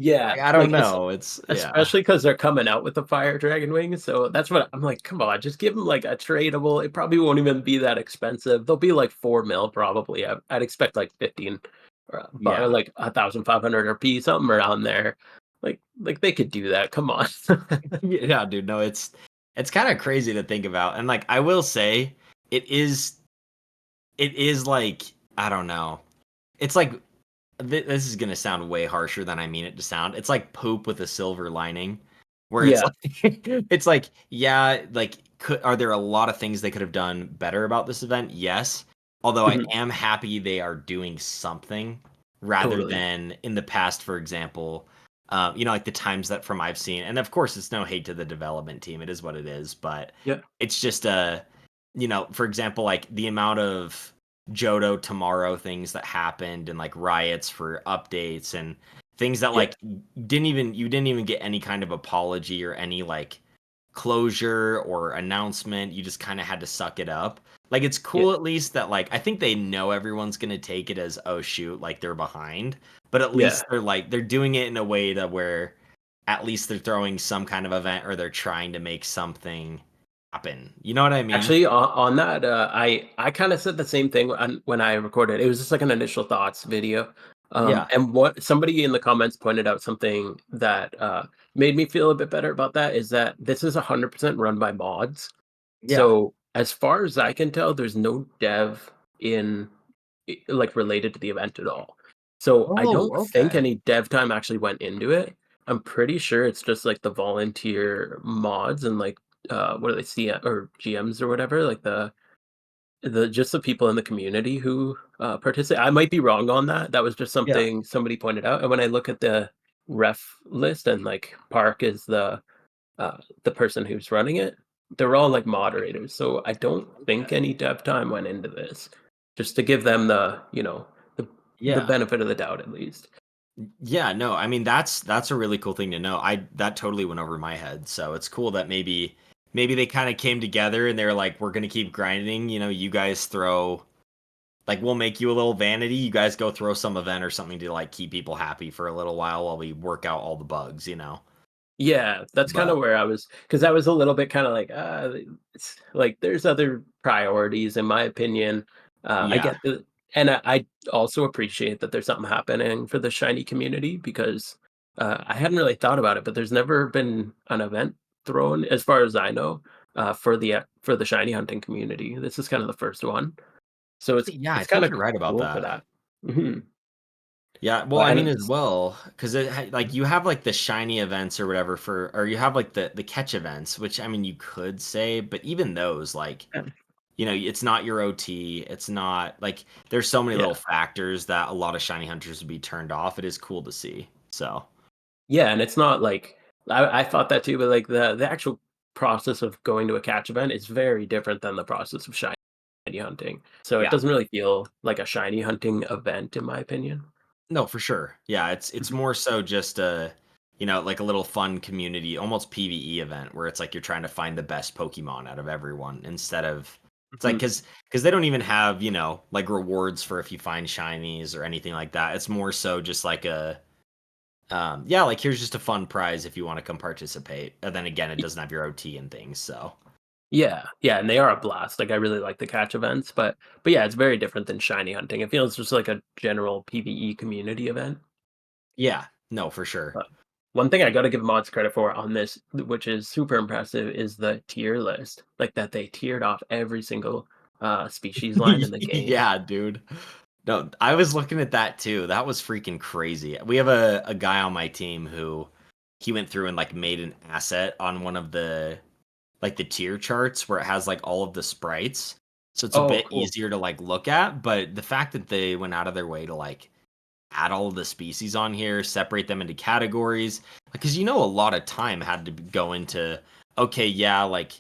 Yeah, Like, I don't like, know. It's yeah. especially because 'cause they're coming out with the fire dragon wings, so that's what I'm like, "Come on, just give them, like, a tradable." It probably won't even be that expensive. They'll be, like, 4 mil probably. I'd expect, like, 15 or Yeah. like 1,500 or P, something around there. Like, they could do that, come on. Yeah, dude, no, it's kind of crazy to think about. And like I will say, it is like, I don't know. It's like this is gonna sound way harsher than I mean it to sound. It's like poop with a silver lining, where it's Yeah. like it's like, yeah, like are there a lot of things they could have done better about this event? Yes. Although I Mhm. am happy they are doing something rather Totally. than in the past, for example, like the times that from I've seen, and of course it's no hate to the development team, it is what it is, but Yeah. it's just for example, like the amount of Johto tomorrow things that happened and like riots for updates and things that Yeah. like you didn't even get any kind of apology or any like closure or announcement. You just kind of had to suck it up. Like it's Yeah. cool at least that like I think they know everyone's going to take it as, oh shoot, like they're behind, but at Yeah. least they're doing it in a way that where at least they're throwing some kind of event or they're trying to make something happen. You know what I mean? Actually, on that, I kinda said the same thing when I recorded. It was just like an initial thoughts video, Yeah. and what somebody in the comments pointed out something that, made me feel a bit better about that is that this is 100% run by mods. Yeah. So, as far as I can tell, there's no dev in like, related to the event at all. So, I Oh, don't think okay. any dev time actually went into it. I'm pretty sure it's just, like, the volunteer mods and, like, what do they see or GMs or whatever, like, the just the people in the community who, participate. I might be wrong on that. That was just Yeah. something somebody pointed out, and when I look at the ref list and, like, Park is the person who's running it, they're all like moderators. So I don't think Okay. any dev time went into this, just to give them the Yeah. benefit of the doubt at least. Yeah, no, I mean that's a really cool thing to know. I that totally went over my head. So it's cool that maybe they kind of came together and they're like, we're gonna keep grinding. You guys throw like we'll make you a little vanity. You guys go throw some event or something to like keep people happy for a little while we work out all the bugs. Yeah, that's kind of But where I was because I was a little bit kind of like, it's like there's other priorities in my opinion. I yeah, get the and I also appreciate that there's something happening for the shiny community because I hadn't really thought about it, but there's never been an event thrown, as far as I know, for the shiny hunting community. This is kind of the first one, so yeah, I it's kind think of you're right about cool for that. that. Mhm. Yeah, well, Well, I and mean as it's well, because like you have like the shiny events or whatever or you have like the catch events, which I mean you could say, but even those like it's not your OT. It's not like there's so many yeah. little factors that a lot of shiny hunters would be turned off. It is cool to see. So Yeah, and it's not like I thought that too, but like the actual process of going to a catch event is very different than the process of shiny hunting. So it yeah, doesn't really feel like a shiny hunting event, in my opinion. no, for sure. Yeah, it's Mhm. more so just like a little fun community, almost PvE event where it's like you're trying to find the best Pokemon out of everyone instead of it's like Mhm. because they don't even have like rewards for if you find shinies or anything like that. It's more so just like a yeah, like here's just a fun prize if you want to come participate. And then again, it doesn't have your OT and things, so Yeah, yeah, and they are a blast. Like I really like the catch events, but yeah, it's very different than shiny hunting. It feels just like a general PvE community event. yeah, no, for sure. But one thing I got to give mods credit for on this, which is super impressive, is the tier list. Like that they tiered off every single species line in the game. Yeah, dude. No, I was looking at that too. That was freaking crazy. We have a guy on my team who he went through and like made an asset on one of the like the tier charts where it has like all of the sprites. So it's a Oh, bit cool. easier to like look at, but the fact that they went out of their way to like add all of the species on here, separate them into categories, because a lot of time had to go into okay, yeah, like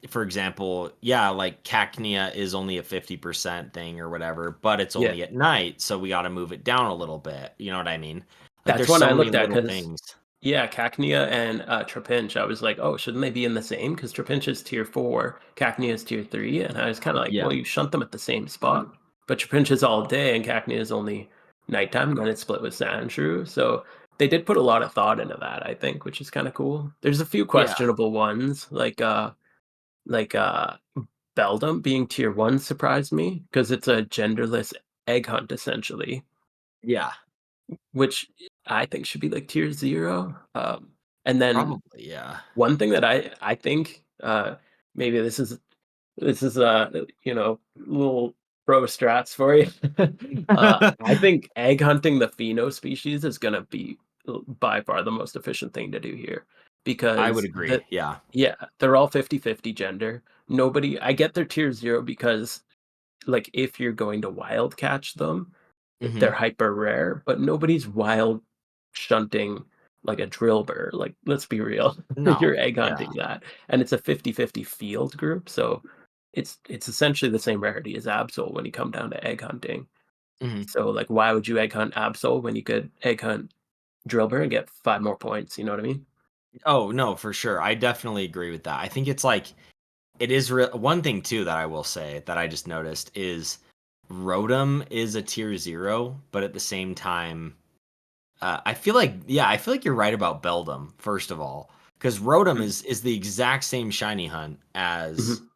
for example, yeah, like Cacnea is only a 50% thing or whatever, but it's Yeah. only at night, so we got to move it down a little bit. You know what I mean? Like That's there's one so I many looked at little because things. yeah, Cacnea and Trapinch. I was like, oh, shouldn't they be in the same? Because Trapinch is tier 4, Cacnea is tier 3, and I was kind of like, Yeah. well, you shunt them at the same spot. But Trapinch is all day, and Cacnea is only nighttime, and then it's split with Sandshrew. So they did put a lot of thought into that, I think, which is kind of cool. There's a few Yeah. questionable ones, like Beldum being tier 1 surprised me because it's a genderless egg hunt essentially, Yeah. which I think should be like tier 0. And then Probably, yeah. one thing that I think, maybe this is, little pro strats for you. I think egg hunting the Pheno species is gonna be by far the most efficient thing to do here I would because agree. Yeah. yeah, they're all 50-50 gender. Nobody I get their tier 0 because, like, if you're going to wild catch them, they're Mhm. hyper rare, but nobody's wild shunting like a Drillbur, like, let's be real. No. You're egg Yeah. hunting that, and it's a 50-50 field group, so it's essentially the same rarity as Absol when you come down to egg hunting. Mhm. So, like, why would you egg hunt Absol when you could egg hunt Drillbur and get 5 more points, you know what I mean? Oh, no, for sure. I definitely agree with that. I think it's like it is one thing too that I will say that I just noticed is Rotom is a tier 0, but at the same time, I feel like you're right about Beldum, first of all, because Rotom Mm, is the exact same shiny hunt as mhm.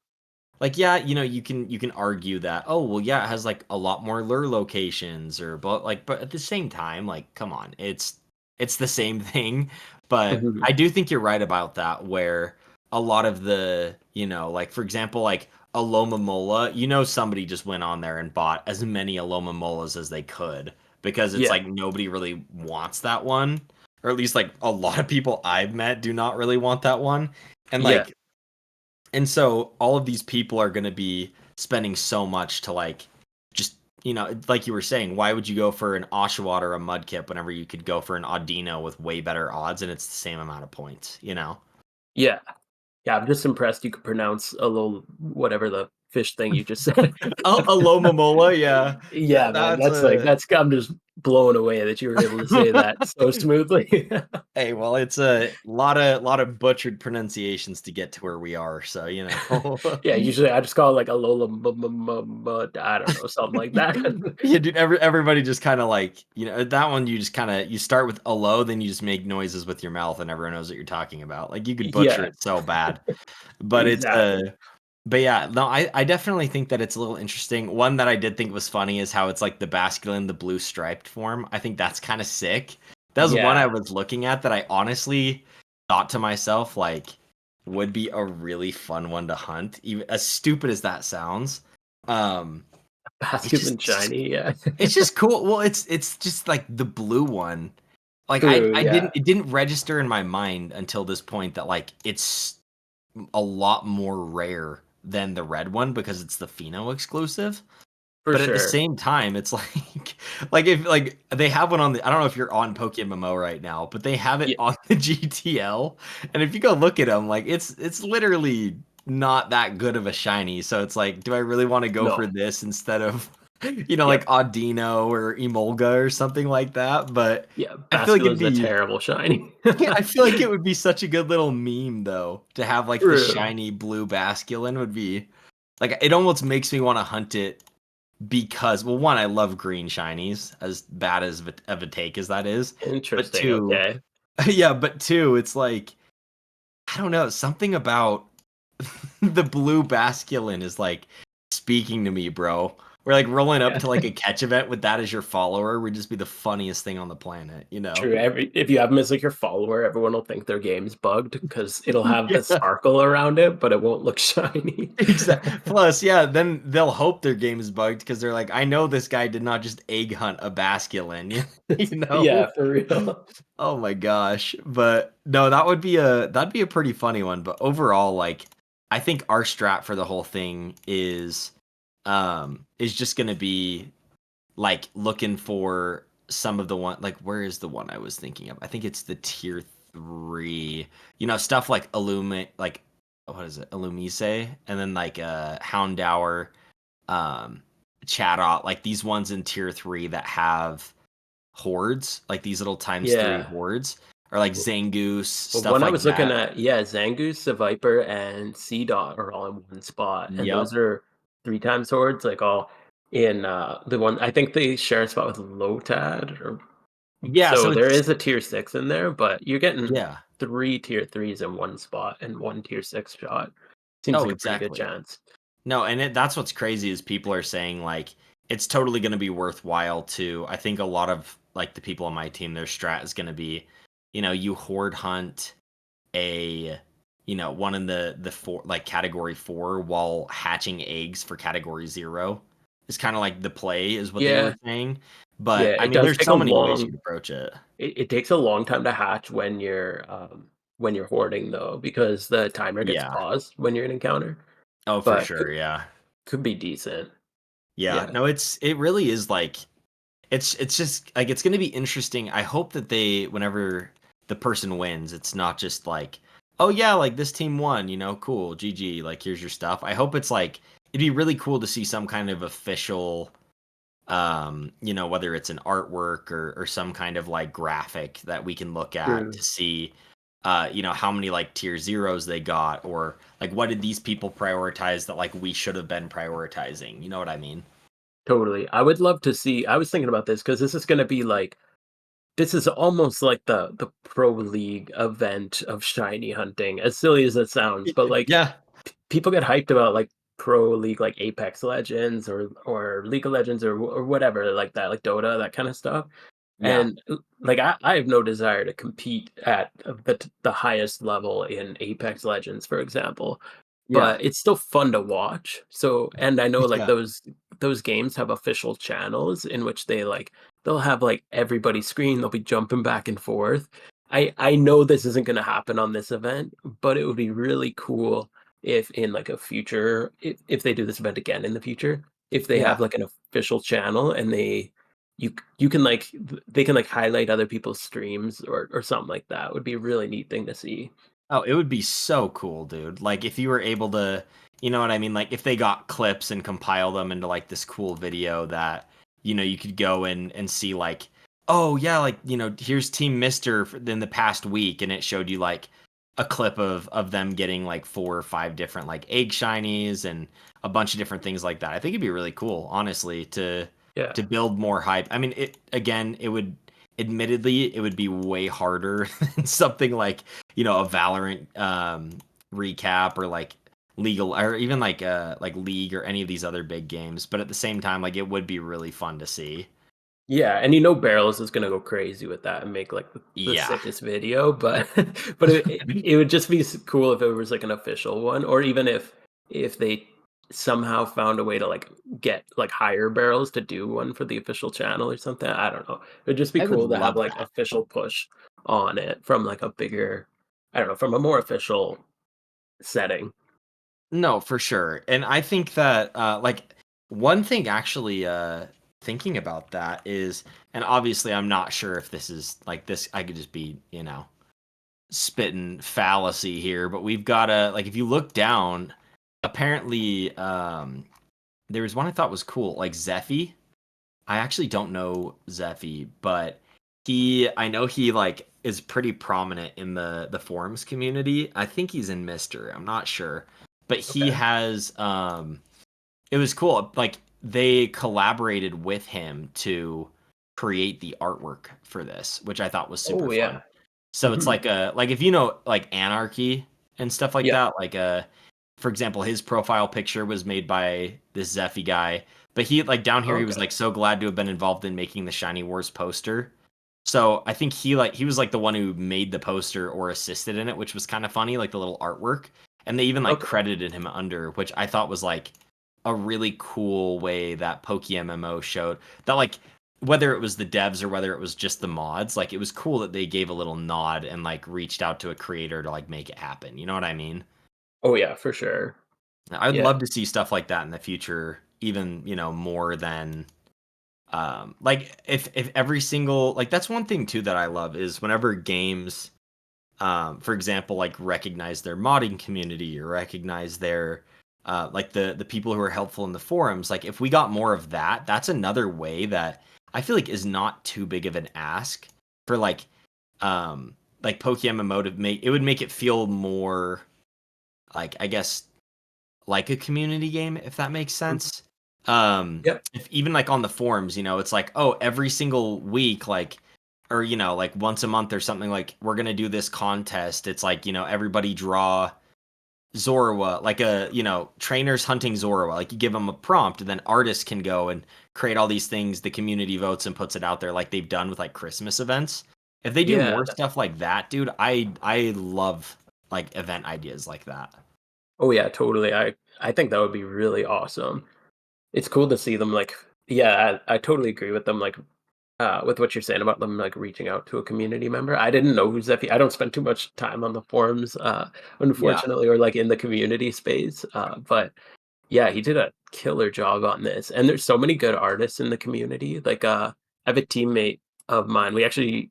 like yeah, you can argue that oh well yeah, it has like a lot more lure locations or but at the same time, like come on, it's the same thing. But Mhm. I do think you're right about that where a lot of the, like for example, like Alomomola, somebody just went on there and bought as many Alomomolas as they could because it's Yeah, like nobody really wants that one. Or at least like a lot of people I've met do not really want that one. And yeah. like and so all of these people are going to be spending so much to like just like you were saying, why would you go for an Oshawott or a Mudkip whenever you could go for an Audino with way better odds and it's the same amount of points? Yeah. Yeah, I'm just impressed you could pronounce a little whatever the fish thing you just said. A Lomomola, yeah. Yeah, man, That's that's like a that's I'm just blown away that you were able to say that so smoothly. Hey, well, it's a lot of butchered pronunciations to get to where we are, so. Yeah, usually I just call it like a Lola I don't know, something like that. Yeah, dude, everybody just kind of like, that one you just kind of you start with a low, then you just make noises with your mouth and everyone knows what you're talking about. Like you could butcher Yeah, it so bad. But it's exactly. but yeah, no, I definitely think that it's a little interesting. One that I did think was funny is how it's like the basculin, the blue striped form. I think that's kind of sick. That was one I Yeah, was looking at that I honestly thought to myself like would be a really fun one to hunt, even as stupid as that sounds. Um it's basket just and shiny, yeah. it's just cool. Well, it's just like the blue one. Like I True, I yeah, didn't it didn't register in my mind until this point that like it's a lot more rare than the red one because it's the Pheno exclusive. for But at the sure. same time, it's like like if like they have one on the I don't know if you're on PokeMMO right now, but they have it Yeah, on the GTL. And if you go look at them, like it's literally not that good of a shiny. So it's like, do I really want to go for no. this instead of Yep. like Audino or Emolga or something like that. But Yeah, I feel like it'd Basculins a be terrible shiny. yeah, I feel like it would be such a good little meme though to have like the True. shiny blue Basculin would be like it almost makes me want to hunt it because well one I love green shinies as bad as of a take as that is, but Interesting, two okay. yeah, but two it's like I don't know something about the blue Basculin is like speaking to me, bro. We're like rolling up Yeah. to like a catch event with that as your follower would just be the funniest thing on the planet, you know? True, if you have them as, like, your follower, everyone will think their game's bugged because 'cause it'll have the Yeah. sparkle around it, but it won't look shiny. Exactly. Plus, yeah, then they'll hope their game is bugged because they're like, I know this guy did not just egg hunt a Basculin, you Yeah, know? for real. Oh my gosh. But no, that'd be a pretty funny one. But overall, like I think our strat for the whole thing is just gonna be like looking for some of the one like where is the one I was thinking of? I think it's the tier 3. Stuff like like what is it? Illumise and then like Houndour, um Chatot, like these ones in tier 3 that have hordes, like these little times 3 Yeah. hordes or like W Zangoose, well, stuff one I like was looking that. at, yeah, Zangoose, the Viper, and Seedot are all in one spot, and Yep. those are 3 times swords, like, all in, the one I think they share a spot with Lotad, or Yeah, so so there it's is a tier 6 in there, but you're getting yeah. 3 tier 3s in one spot and 1 tier 6 shot. Seems Oh, like a pretty good exactly. chance. No, and that's what's crazy is people are saying like it's totally going to be worthwhile to. I think a lot of like the people on my team, their strat is going to be, you horde hunt a, one in the four like category 4 while hatching eggs for category 0. It's kind of like the play is what they were Yeah, saying. yeah, But I it mean, does there's take a so many ways long you could approach it. it takes a long time to hatch when you're hoarding, though, because the timer gets Yeah. paused when you're in encounter, Oh, for but sure. Yeah. could be decent. Yeah. Yeah. No, it really is like it's just like it's going to be interesting. I hope that they whenever the person wins, it's not just like, "Oh yeah, like this team won, cool, GG, like here's your stuff." I hope it's like it'd be really cool to see some kind of official whether it's an artwork or some kind of like graphic that we can look at True. to see how many like tier zeros they got or like what did these people prioritize that like we should have been prioritizing. You know what I mean? Totally. I would love to see I was thinking about this because this is gonna be like this is almost like the pro league event of shiny hunting, as silly as it sounds, but, like, Yeah. people get hyped about, like, pro league, like Apex Legends or League of Legends or whatever like that, like Dota, that kinda stuff, Yeah. and, like, I have no desire to compete at the highest level in Apex Legends, for example, Yeah. but it's still fun to watch, so and I know, like, Yeah. those games have official channels in which they'll have, like, everybody's screen, they'll be jumping back and forth. I know this isn't gonna happen on this event, but it would be really cool if in, like, a future if they do this event again in the future, if they have, Yeah. like, an official channel and you can, like they can, like, highlight other people's streams or something like that. Would be a really neat thing to see. Oh, it would be so cool, dude. Like if you were able to, you know what I mean? Like if they got clips and compile them into like this cool video that, you could go and see like, oh yeah, like, here's Team Mister in the past week and it showed you like a clip of them getting like 4 or 5 different like egg shinies and a bunch of different things like that. I think it'd be really cool, honestly, Yeah. to build more hype. I mean, it would admittedly it would be way harder than something like a Valorant recap or like legal or even like League or any of these other big games. But at the same time, like it would be really fun to see. Yeah, and you know Barrels is gonna go crazy with that and make, like, the Yeah. sickest video, but but it would just be cool if it was, like, an official one, or even if they somehow found a way to, like, get, like, higher barrels to do one for the official channel or something, I don't know. It'd just be I would cool to have, love like, that. official push on it from, like, a bigger I don't know, from a more official setting. No, for sure. And I think that like one thing actually thinking about that is and obviously I'm not sure if this is like this I could just be, spitting fallacy here, but we've got a like if you look down, apparently there was one I thought was cool, like Zeffy. I actually don't know Zeffy, but I know he like is pretty prominent in the forums community. I think he's in Mister. I'm not sure. But he Okay. has it was cool. Like they collaborated with him to create the artwork for this, which I thought was super Oh fun. yeah. So it's Hmm. like a like if you know like Anarchy and stuff like Yeah. that, like for example, his profile picture was made by this Zeffy guy, but he like down here he was Okay. like so glad to have been involved in making the Shiny Wars poster. So I think he was like the one who made the poster or assisted in it, which was kind of funny, like the little artwork. And they even like Okay. credited him under, which I thought was like a really cool way that PokeMMO showed that like whether it was the devs or whether it was just the mods, like it was cool that they gave a little nod and like reached out to a creator to like make it happen. You know what I mean? Oh yeah, for sure. I'd Yeah. love to see stuff like that in the future, even, more than like if every single like that's one thing too that I love is whenever games for example, like recognize their modding community or recognize their like the people who are helpful in the forums. Like if we got more of that, that's another way that I feel like is not too big of an ask for like PokeMMO to make it would make it feel more like I guess like a community game if that makes Mhm. sense. Yep. If even like on the forums, it's like, oh, every single week, like or like once a month or something, like we're gonna do this contest. It's like, everybody draw Zorua, like trainers hunting Zorua. Like you give them a prompt, and then artists can go and create all these things. The community votes and puts it out there, like they've done with like Christmas events. If they do Yeah. more stuff like that, dude, I love like event ideas like that. Oh yeah, totally. I think that would be really awesome. It's cool to see them like yeah, I totally agree with them with what you're saying about them like reaching out to a community member. I didn't know who Zeffy. I don't spend too much time on the forums, Yeah. unfortunately, or like in the community space. But yeah, he did a killer job on this. And there's so many good artists in the community. Like I have a teammate of mine.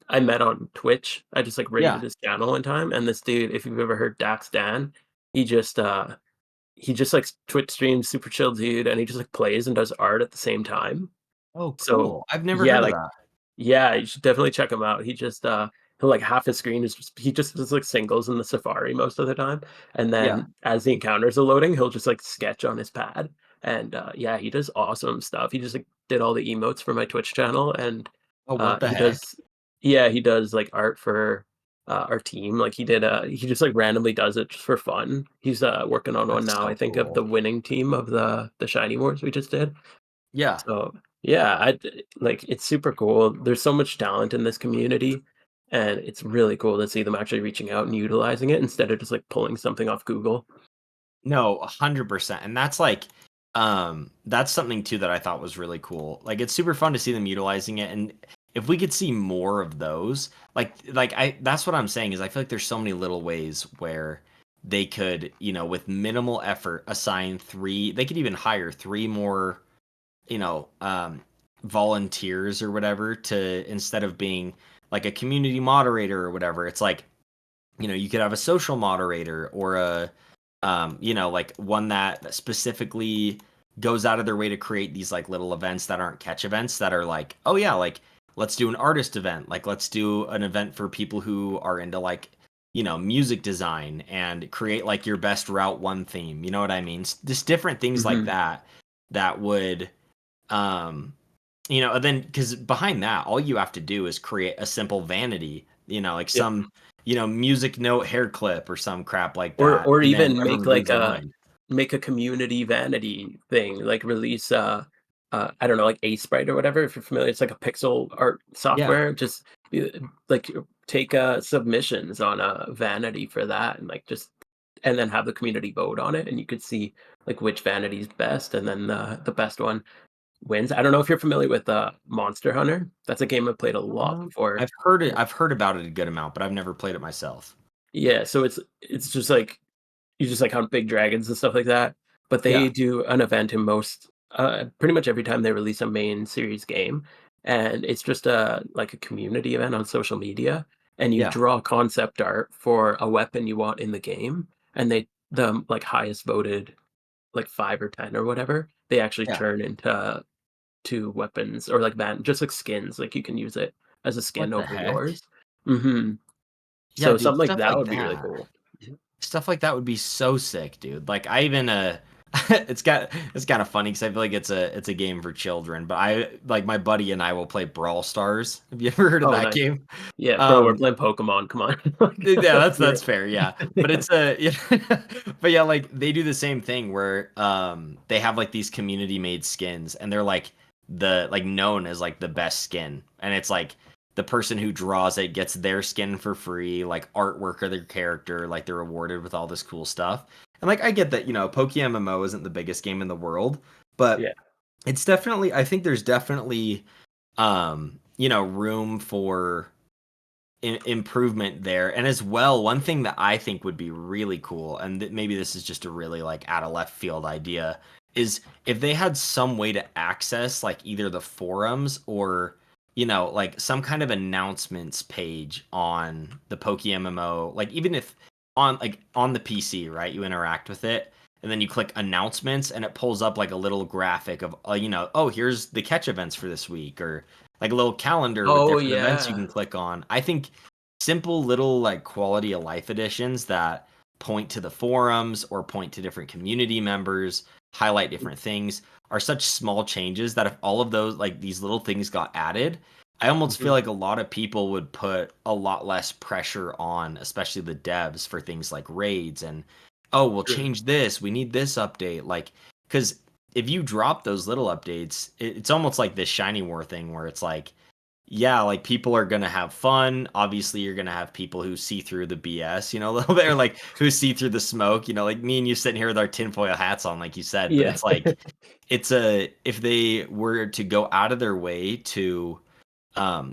I met on Twitch. I just like Yeah. raided his channel one time. And this dude, if you've ever heard Dax Dan, he just like Twitch streams, super chill dude, and he just like plays and does art at the same time. Oh, So cool. I've never yeah, heard of like that. yeah, you should definitely check him out. He'll like half his screen is just he just does like singles in the Safari most of the time. And Yeah. then as the encounters are loading, he'll just like sketch on his pad. And yeah, he does awesome stuff. He just like did all the emotes for my Twitch channel and Oh, what the he heck? does he does like art for our team. Like he just like randomly does it just for fun. He's working on one That's now, I so think of cool. the winning team of the Shiny Wars we just did. Yeah. So, yeah, like, it's super cool. There's so much talent in this community, and it's really cool to see them actually reaching out and utilizing it instead of just, like, pulling something off Google. No, 100%. And that's something too that I thought was really cool. Like it's super fun to see them utilizing it, and if we could see more of those, like I that's what I'm saying is I feel like there's so many little ways where they could, with minimal effort assign three, they could even hire three more, you know, um volunteers or whatever to instead of being like a community moderator or whatever. It's like you could have a social moderator or a like one that specifically goes out of their way to create these like little events that aren't catch events that are like, oh yeah, like let's do an artist event, like let's do an event for people who are into like music design and create like your best route one theme, you know what I mean? Just different things like Mhm. that that would um and then because behind that, all you have to do is create a simple vanity, like Yep. some, music note hair clip or some crap like Or that. And then even everyone would lose their mind. make a community vanity thing, like release, I don't know, like A Sprite or whatever, if you're familiar, it's like a pixel art Yeah. software. Just, like, take, submissions on a vanity for that and, like, just and then have the community vote on it, and you could see, like, which vanity's best, and then the best one wins. I don't know if you're familiar with, Monster Hunter. That's a game I've played a lot before. I've heard it. I've heard about it a good amount, but I've never played it myself. Yeah, so it's just like you just like hunt big dragons and stuff like that. But Yeah. they do an event in pretty much every time they release a main series game, and it's just like a community event on social media, and you Yeah. draw concept art for a weapon you want in the game, and the like highest voted like 5 or 10 or whatever they actually Yeah. turn into to weapons or like that, just like skins. Like you can use it as a What skin the over heck? yours. Hmm. Yeah, So dude, something like stuff that like would be really that. cool. Stuff like that would be so sick, dude. Like I even it's kind of funny because I feel like it's a game for children, but I like my buddy and I will play Brawl Stars. Have you ever heard of Oh, that nice. game? Yeah, bro, we're Um, playing Pokemon. Come on. Like, yeah, let's be that's real. fair, yeah. But it's a yeah, but yeah, like they do the same thing where they have like these community made skins and they're like the like known as like the best skin. And it's like the person who draws it gets their skin for free, like artwork of their character, like they're rewarded with all this cool stuff. And like I get that, PokeMMO isn't the biggest game in the world, but Yeah. it's definitely I think there's definitely room for improvement there. And as well, one thing that I think would be really cool, and maybe this is just a really like out of left field idea, is if they had some way to access like either the forums or like some kind of announcements page on the PokeMMO, like even if on the PC, right? You interact with it and then you click announcements and it pulls up like a little graphic of oh, here's the catch events for this week, or like a little calendar with Oh different events you yeah. can click on. I think simple little like quality of life additions that point to the forums or point to different community members, highlight different things are such small changes that if all of those like these little things got added, I almost feel Mhm. like a lot of people would put a lot less pressure on, especially the devs for things like raids and oh, we'll True. change this, we need this update, like because if you drop those little updates, it's almost like this shiny war thing where it's like, yeah, like people are gonna have fun. Obviously, you're gonna have people who see through the BS, a little bit, or like who see through the smoke, like me and you sitting here with our tinfoil hats on, like you said. But Yeah. it's like, it's a if they were to go out of their way to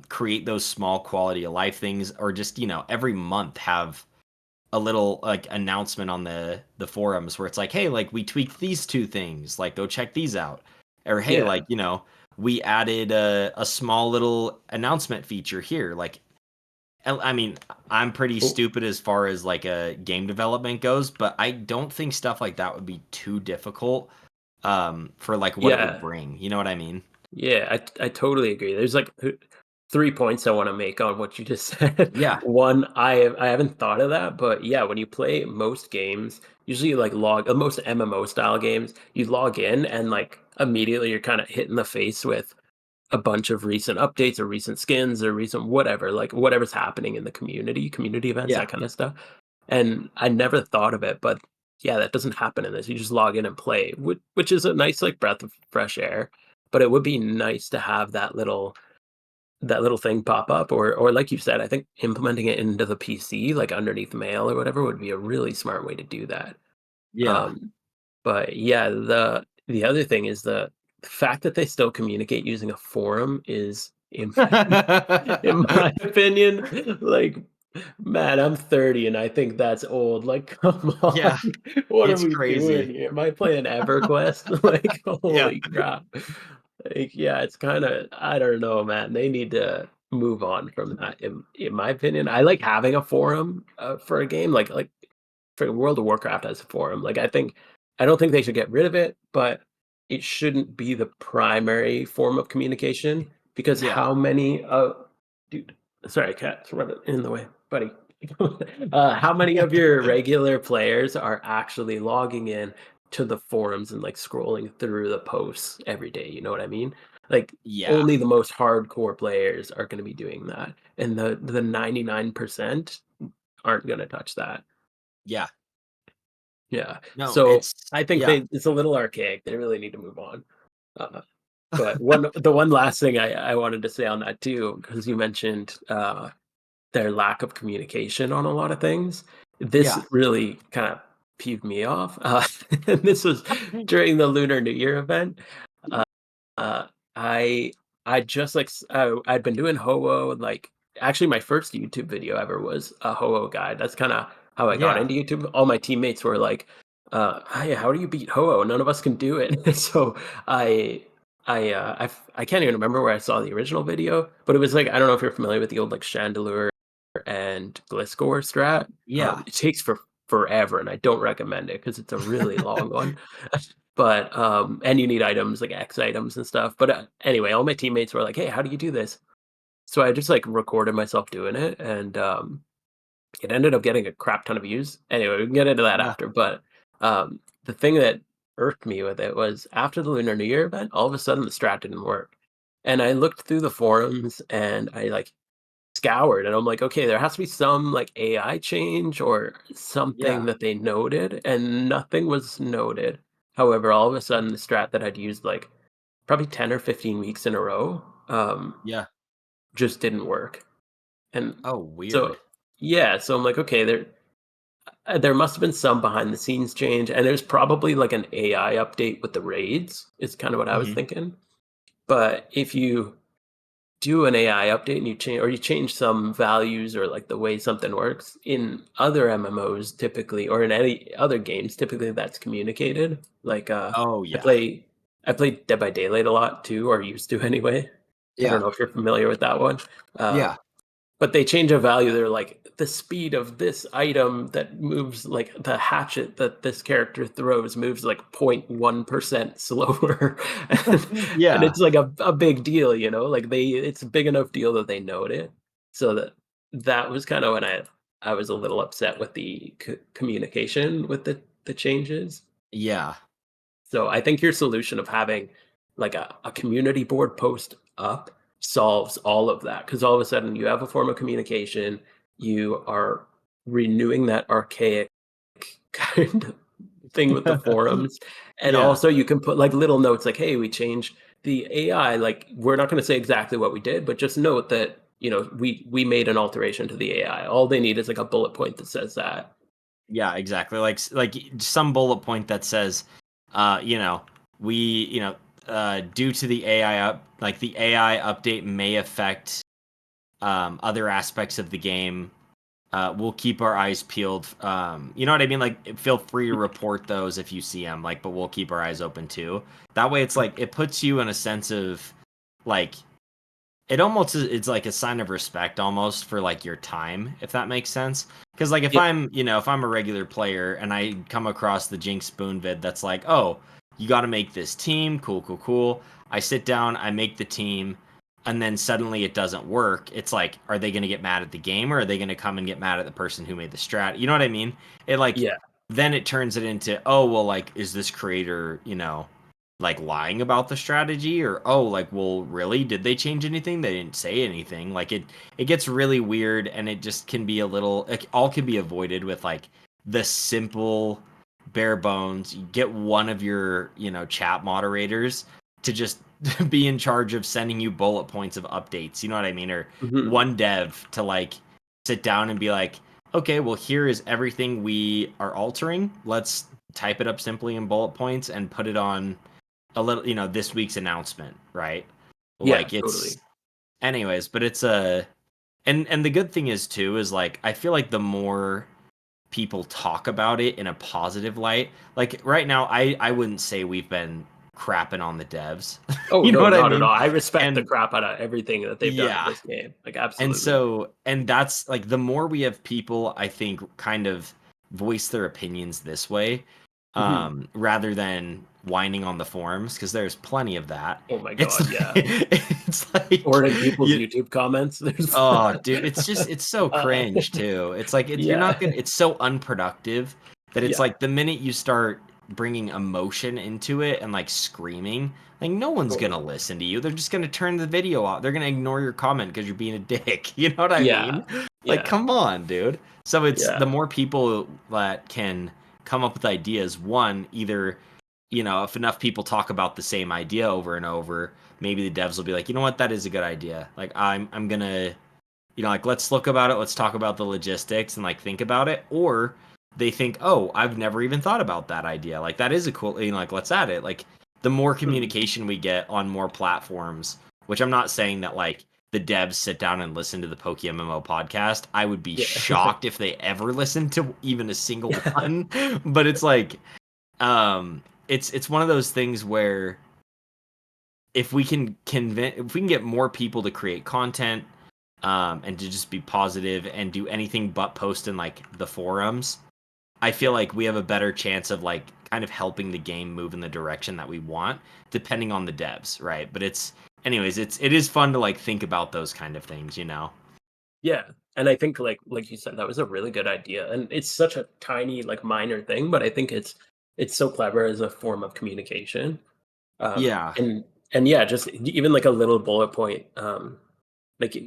create those small quality of life things, or just every month have a little like announcement on the forums where it's like, hey, like we tweaked these two things, like go check these out, or hey, Yeah. like we added a small little announcement feature here. Like, I mean, I'm pretty Oh, stupid as far as like a game development goes, but I don't think stuff like that would be too difficult for like what it would yeah. bring. You know what I mean? Yeah, I totally agree. There's like 3 points I want to make on what you just said. Yeah, One, I haven't thought of that, but yeah, when you play most games, usually you like most MMO style games, you log in and like immediately you're kind of hit in the face with a bunch of recent updates or recent skins or recent whatever, like whatever's happening in the community events, yeah, that kind of stuff. And I never thought of it, but yeah, that doesn't happen in this. You just log in and play, which is a nice like breath of fresh air. But it would be nice to have that little thing pop up, or like you said, I think implementing it into the PC, like underneath mail or whatever, would be a really smart way to do that. yeah. Um, but yeah, the other thing is the fact that they still communicate using a forum is in my opinion, like, man, I'm 30 and I think that's old. Like, come Yeah, on. What are it's we doing crazy. here? Am I playing EverQuest? Like, Yeah. holy crap. Like, yeah, it's kinda I don't know, man. They need to move on from that in my opinion. I like having a forum, for a game, like for World of Warcraft as a forum. Like I don't think they should get rid of it, but it shouldn't be the primary form of communication because Yeah. how many dude, sorry, cat's running in the way, buddy. How many of your regular players are actually logging in to the forums and like scrolling through the posts every day? You know what I mean? Like Yeah. only the most hardcore players are going to be doing that, and the 99% aren't going to touch that. Yeah. Yeah. No, So, it's I think yeah. it's a little archaic, they really need to move on. Uh, but the one last thing I wanted to say on that too, because you mentioned, their lack of communication on a lot of things. This Yeah. really kinda peeved me off, and this was during the Lunar New Year event. Uh, I I just like I'd been doing Ho-Oh, like actually my first YouTube video ever was a Ho-Oh guide. That's kind of how I got Yeah. into YouTube. All my teammates were like, "Hey, how do you beat Ho-Oh? None of us can do it." So I I can't even remember where I saw the original video, but it was like I don't know if you're familiar with the old like Chandelure and Gliscor strat. Yeah. It takes forever, and I don't recommend it because it's a really long one. But and you need items like X items and stuff. But anyway, all my teammates were like, "Hey, how do you do this?" So I just like recorded myself doing it, and it ended up getting a crap ton of views. Anyway, we can get into that Yeah. after. But the thing that irked me with it was after the Lunar New Year event, all of a sudden the strat didn't work, and I looked through the forums and I like scoured, and I'm like, okay, there has to be some like AI change or something Yeah. that they noted, and nothing was noted. However, all of a sudden, the strat that I'd used like probably 10 or 15 weeks in a row Yeah. just didn't work. And Oh, weird. so, yeah, so I'm like, okay, there must have been some behind the scenes change, and there's probably like an AI update with the raids, is kind of what I was Mhm. thinking. But if you do an AI update and you change some values or like the way something works in other MMOs typically or in any other games, typically that's communicated. Like Oh, I yeah. play I play Dead by Daylight a lot too, or used to anyway. I don't Yeah. know if you're familiar with that one. Uh, Yeah. but they change a value. They're like the speed of this item that moves, like the hatchet that this character throws moves like 0.1% slower. And Yeah. it's like a big deal, you know? Like it's a big enough deal that they note it. So that was kind of when I was a little upset with the communication with the changes. Yeah. So I think your solution of having like a community board post up solves all of that because all of a sudden you have a form of communication, you are renewing that archaic kind of thing with the forums, and Yeah. also you can put like little notes like, hey, we changed the AI. Like we're not going to say exactly what we did, but just note that we made an alteration to the AI. All they need is like a bullet point that says that. Yeah, exactly. Like some bullet point that says, you know, we, due to the AI like the AI update may affect other aspects of the game. We'll keep our eyes peeled. You know what I mean? Like, feel free to report those if you see them. Like, but we'll keep our eyes open too. That way, it's like it puts you in a sense of like it almost it's like a sign of respect almost for like your time, if that makes sense. Because like Yeah, if I'm a regular player and I come across the JinxedBoon vid that's like, oh, you got to make this team, cool, cool, cool. I sit down, I make the team, and then suddenly it doesn't work. It's like, are they going to get mad at the game or are they going to come and get mad at the person who made the strat? You know what I mean? It like yeah. then it turns it into, oh well, like is this creator, like lying about the strategy, or oh like, well, really, did they change anything? They didn't say anything. Like it gets really weird, and it just can be a little, like, all can be avoided with like the simple bare bones. You get one of your chat moderators to just be in charge of sending you bullet points of updates, you know what I mean, or Mhm. one dev to like sit down and be like, okay, well, here is everything we are altering, let's type it up simply in bullet points and put it on a little, this week's announcement, right? Yeah, Like it's totally. anyways, but it's a and the good thing is too is like I feel like the more people talk about it in a positive light, like right now I wouldn't say we've been crapping on the devs. Oh, You know no, what I not at all. mean? I respect the And crap out of everything that they've done in yeah. this game. Like, And absolutely. so, and that's like the more we have people, I think, kind of voice their opinions this way, Mhm. rather than whining on the forums, because there's plenty of that. Oh my It's god, like, yeah. it's like, Or in people's you, YouTube comments, there's oh, dude, it's so uh, cringe too. It's like you're yeah, not gonna. It's so unproductive that it's yeah, like the minute you start bringing emotion into it and like screaming, like no one's gonna totally. listen to you. They're just gonna turn the video off. They're gonna ignore your comment because you're being a dick. You know what I Yeah, mean? Like, yeah, come on, dude. So it's the yeah. more people that can come up with ideas. One, either if enough people talk about the same idea over and over, maybe the devs will be like, you know what, that is a good idea. Like I'm gonna like, let's look about it, let's talk about the logistics and like think about it. Or they think, oh, I've never even thought about that idea. Like that is a cool, like, let's add it. Like the more Mhm. communication we get on more platforms, which I'm not saying that like the devs sit down and listen to the PokeMMO podcast. I would be Yeah. shocked if they ever listened to even a single one. But it's like, it's one of those things where if we can get more people to create content, and to just be positive and do anything but post in like the forums, I feel like we have a better chance of like kind of helping the game move in the direction that we want, depending on the devs, right? But anyways, it is fun to like think about those kind of things, you know? Yeah, and I think like you said, that was a really good idea, and it's such a tiny, like, minor thing, but I think it's so clever as a form of communication. Um, Yeah, and and yeah, just even like a little bullet point, like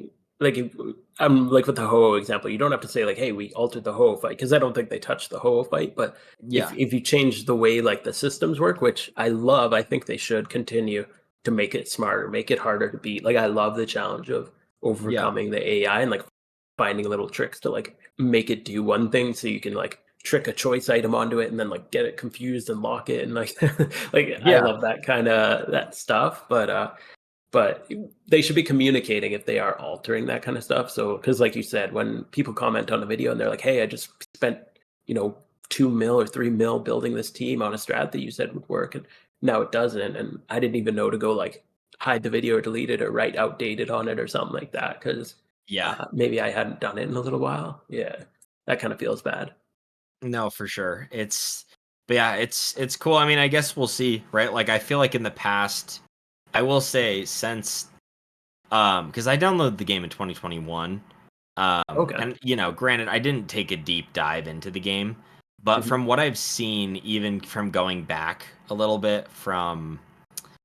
like if- like with the Ho-Oh example, you don't have to say like, "Hey, we altered the Ho-Oh fight," because I don't think they touched the Ho-Oh fight. But yeah, if you change the way like the systems work, which I love, I think they should continue to make it smarter, make it harder to beat. Like I love the challenge of yeah, overcoming the AI and like finding little tricks to like make it do one thing, so you can like trick a choice item onto it and then like get it confused and lock it and like like I yeah, love that kind of that stuff. But they should be communicating if they are altering that kind of stuff. So, because like you said, when people comment on a video and they're like, "Hey, I just spent, you know, 2 mil or 3 mil building this team on a strat that you said would work, and now it doesn't," and I didn't even know to go like hide the video or delete it or write outdated on it or something like that because yeah. maybe I hadn't done it in a little while. Yeah, that kind of feels bad. No, for sure. But yeah, it's cool. I mean, I guess we'll see, right? Like I feel like in the past, I will say since because I downloaded the game in 2021. Okay. And granted, I didn't take a deep dive into the game, but Mhm. from what I've seen, even from going back a little bit from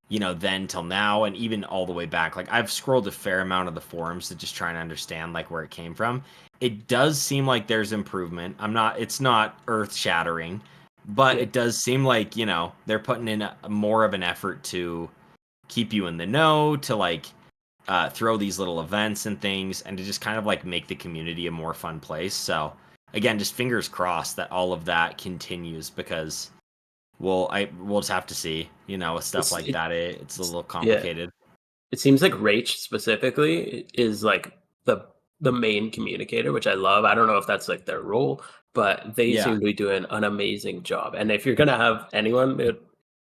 then till now, and even all the way back, like I've scrolled a fair amount of the forums to just try and understand like where it came from. It does seem like there's improvement. It's not earth shattering, but Yeah. it does seem like, they're putting in more of an effort to keep you in the know, to like throw these little events and things, and to just kind of like make the community a more fun place. So again, just fingers crossed that all of that continues because we'll just have to see. With stuff It's like it, that, it's a little yeah. complicated. It seems like Rach specifically is like the main communicator, which I love. I don't know if that's like their role, but they Yeah, seem to be doing an amazing job. And if you're gonna have anyone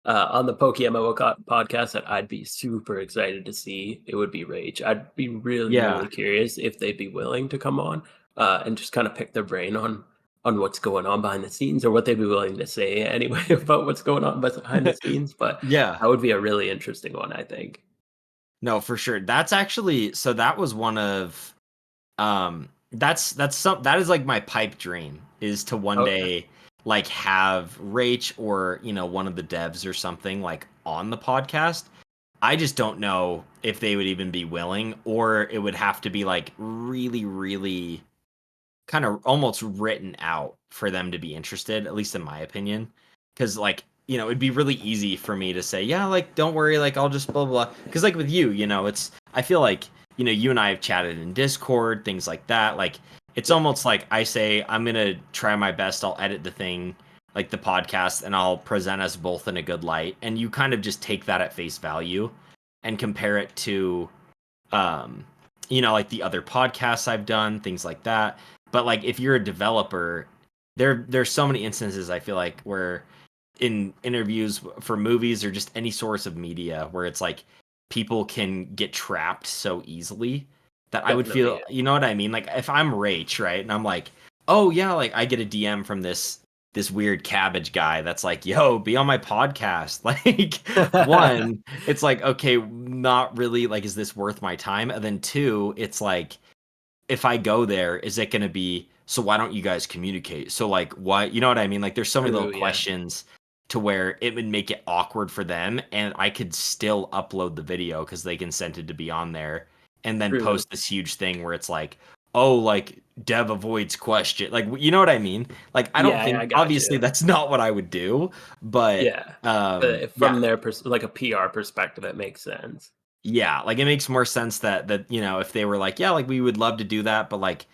on the PokeMMO podcast that I'd be super excited to see, it would be Rach. I'd be really, yeah, really curious if they'd be willing to come on and just kind of pick their brain on what's going on behind the scenes or what they'd be willing to say anyway about what's going on behind the scenes. But yeah. that would be a really interesting one, I think. No, for sure. That's actually so that was one of that is like my pipe dream is to one Okay. day like have Rach or one of the devs or something like on the podcast. I just don't know if they would even be willing, or it would have to be like really, really kind of almost written out for them to be interested, at least in my opinion. Because like it'd be really easy for me to say, yeah, like don't worry, like I'll just blah blah. Because like with you, it's I feel like you and I have chatted in Discord, things like that. Like it's Yeah. almost like I say I'm gonna try my best. I'll edit the thing, like the podcast, and I'll present us both in a good light, and you kind of just take that at face value and compare it to um like the other podcasts I've done, things like that. But like if you're a developer, there's so many instances I feel like where in interviews for movies or just any source of media where it's like people can get trapped so easily that I would Definitely, feel, yeah. you know what I mean? Like if I'm Rach, right? And I'm like, "Oh yeah, like I get a DM from this weird cabbage guy that's like, "Yo, be on my podcast." Like one, it's like, okay, not really, like is this worth my time? And then two, it's like if I go there, is it going to be so why don't you guys communicate? So like what, you know what I mean? Like there's so many little True, yeah. questions to where it would make it awkward for them and I could still upload the video cuz they consented to be on there and then True. post this huge thing where it's like, "Oh, like dev avoids question." Like you know what I mean? Like I don't Yeah, I think got obviously you. that's not what I would do, but Yeah. yeah, From their like a PR perspective, it makes sense. yeah, like it makes more sense that if they were like, yeah, like we would love to do that, but like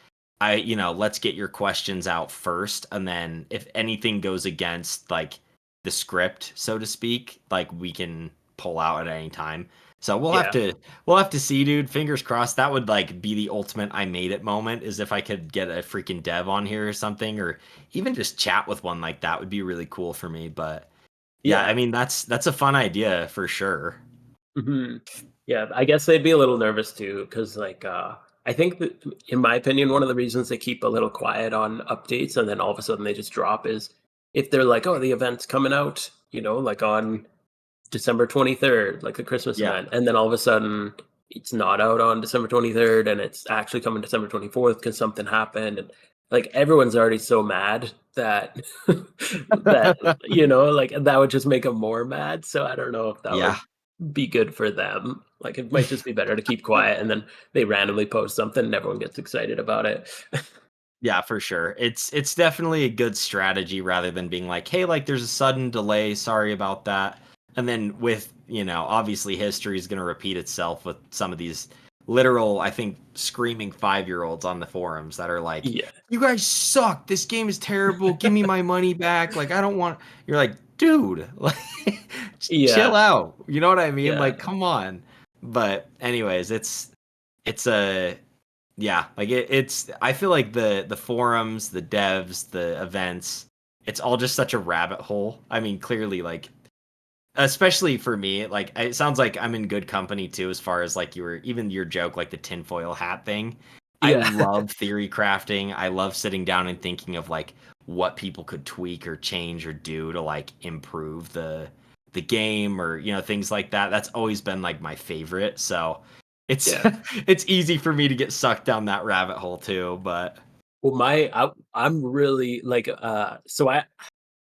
let's get your questions out first and then if anything goes against like the script, so to speak, like we can pull out at any time. So Yeah. we'll have to see, dude. Fingers crossed. That would like be the ultimate I made it moment is if I could get a freaking dev on here or something or even just chat with one like that would be really cool for me, but yeah, I Yeah. mean that's a fun idea for sure. Mhm. Yeah, I guess they'd be a little nervous too, because like, I think that, in my opinion, one of the reasons they keep a little quiet on updates and then all of a sudden they just drop is if they're like, oh, the event's coming out, like on December 23rd, like the Christmas Yeah. event, and then all of a sudden it's not out on December 23rd and it's actually coming December 24th because something happened, and like everyone's already so mad that that like that would just make them more mad. So I don't know if that Yeah. would be good for them. Like it might just be better to keep quiet and then they randomly post something and everyone gets excited about it. Yeah, for sure. It's definitely a good strategy rather than being like, "Hey, like there's a sudden delay, sorry about that." And then with, obviously history is going to repeat itself with some of these literal, I think, screaming 5-year-olds on the forums that are like, Yeah. "You guys suck. This game is terrible. Give me my money back. Like I don't want." You're like, "Dude, like just chill Yeah. out." You know what I mean? Yeah. Like, come on. But anyways, it's a yeah, like it's I feel like the forums, the devs, the events, it's all just such a rabbit hole. I mean, clearly like especially for me, like it sounds like I'm in good company too as far as like even your joke like the tinfoil hat thing. I Yeah. love theory crafting. I love sitting down and thinking of like what people could tweak or change or do to like improve the game or things like that. That's always been like my favorite. So it's Yeah. it's easy for me to get sucked down that rabbit hole too, but Well, I'm really so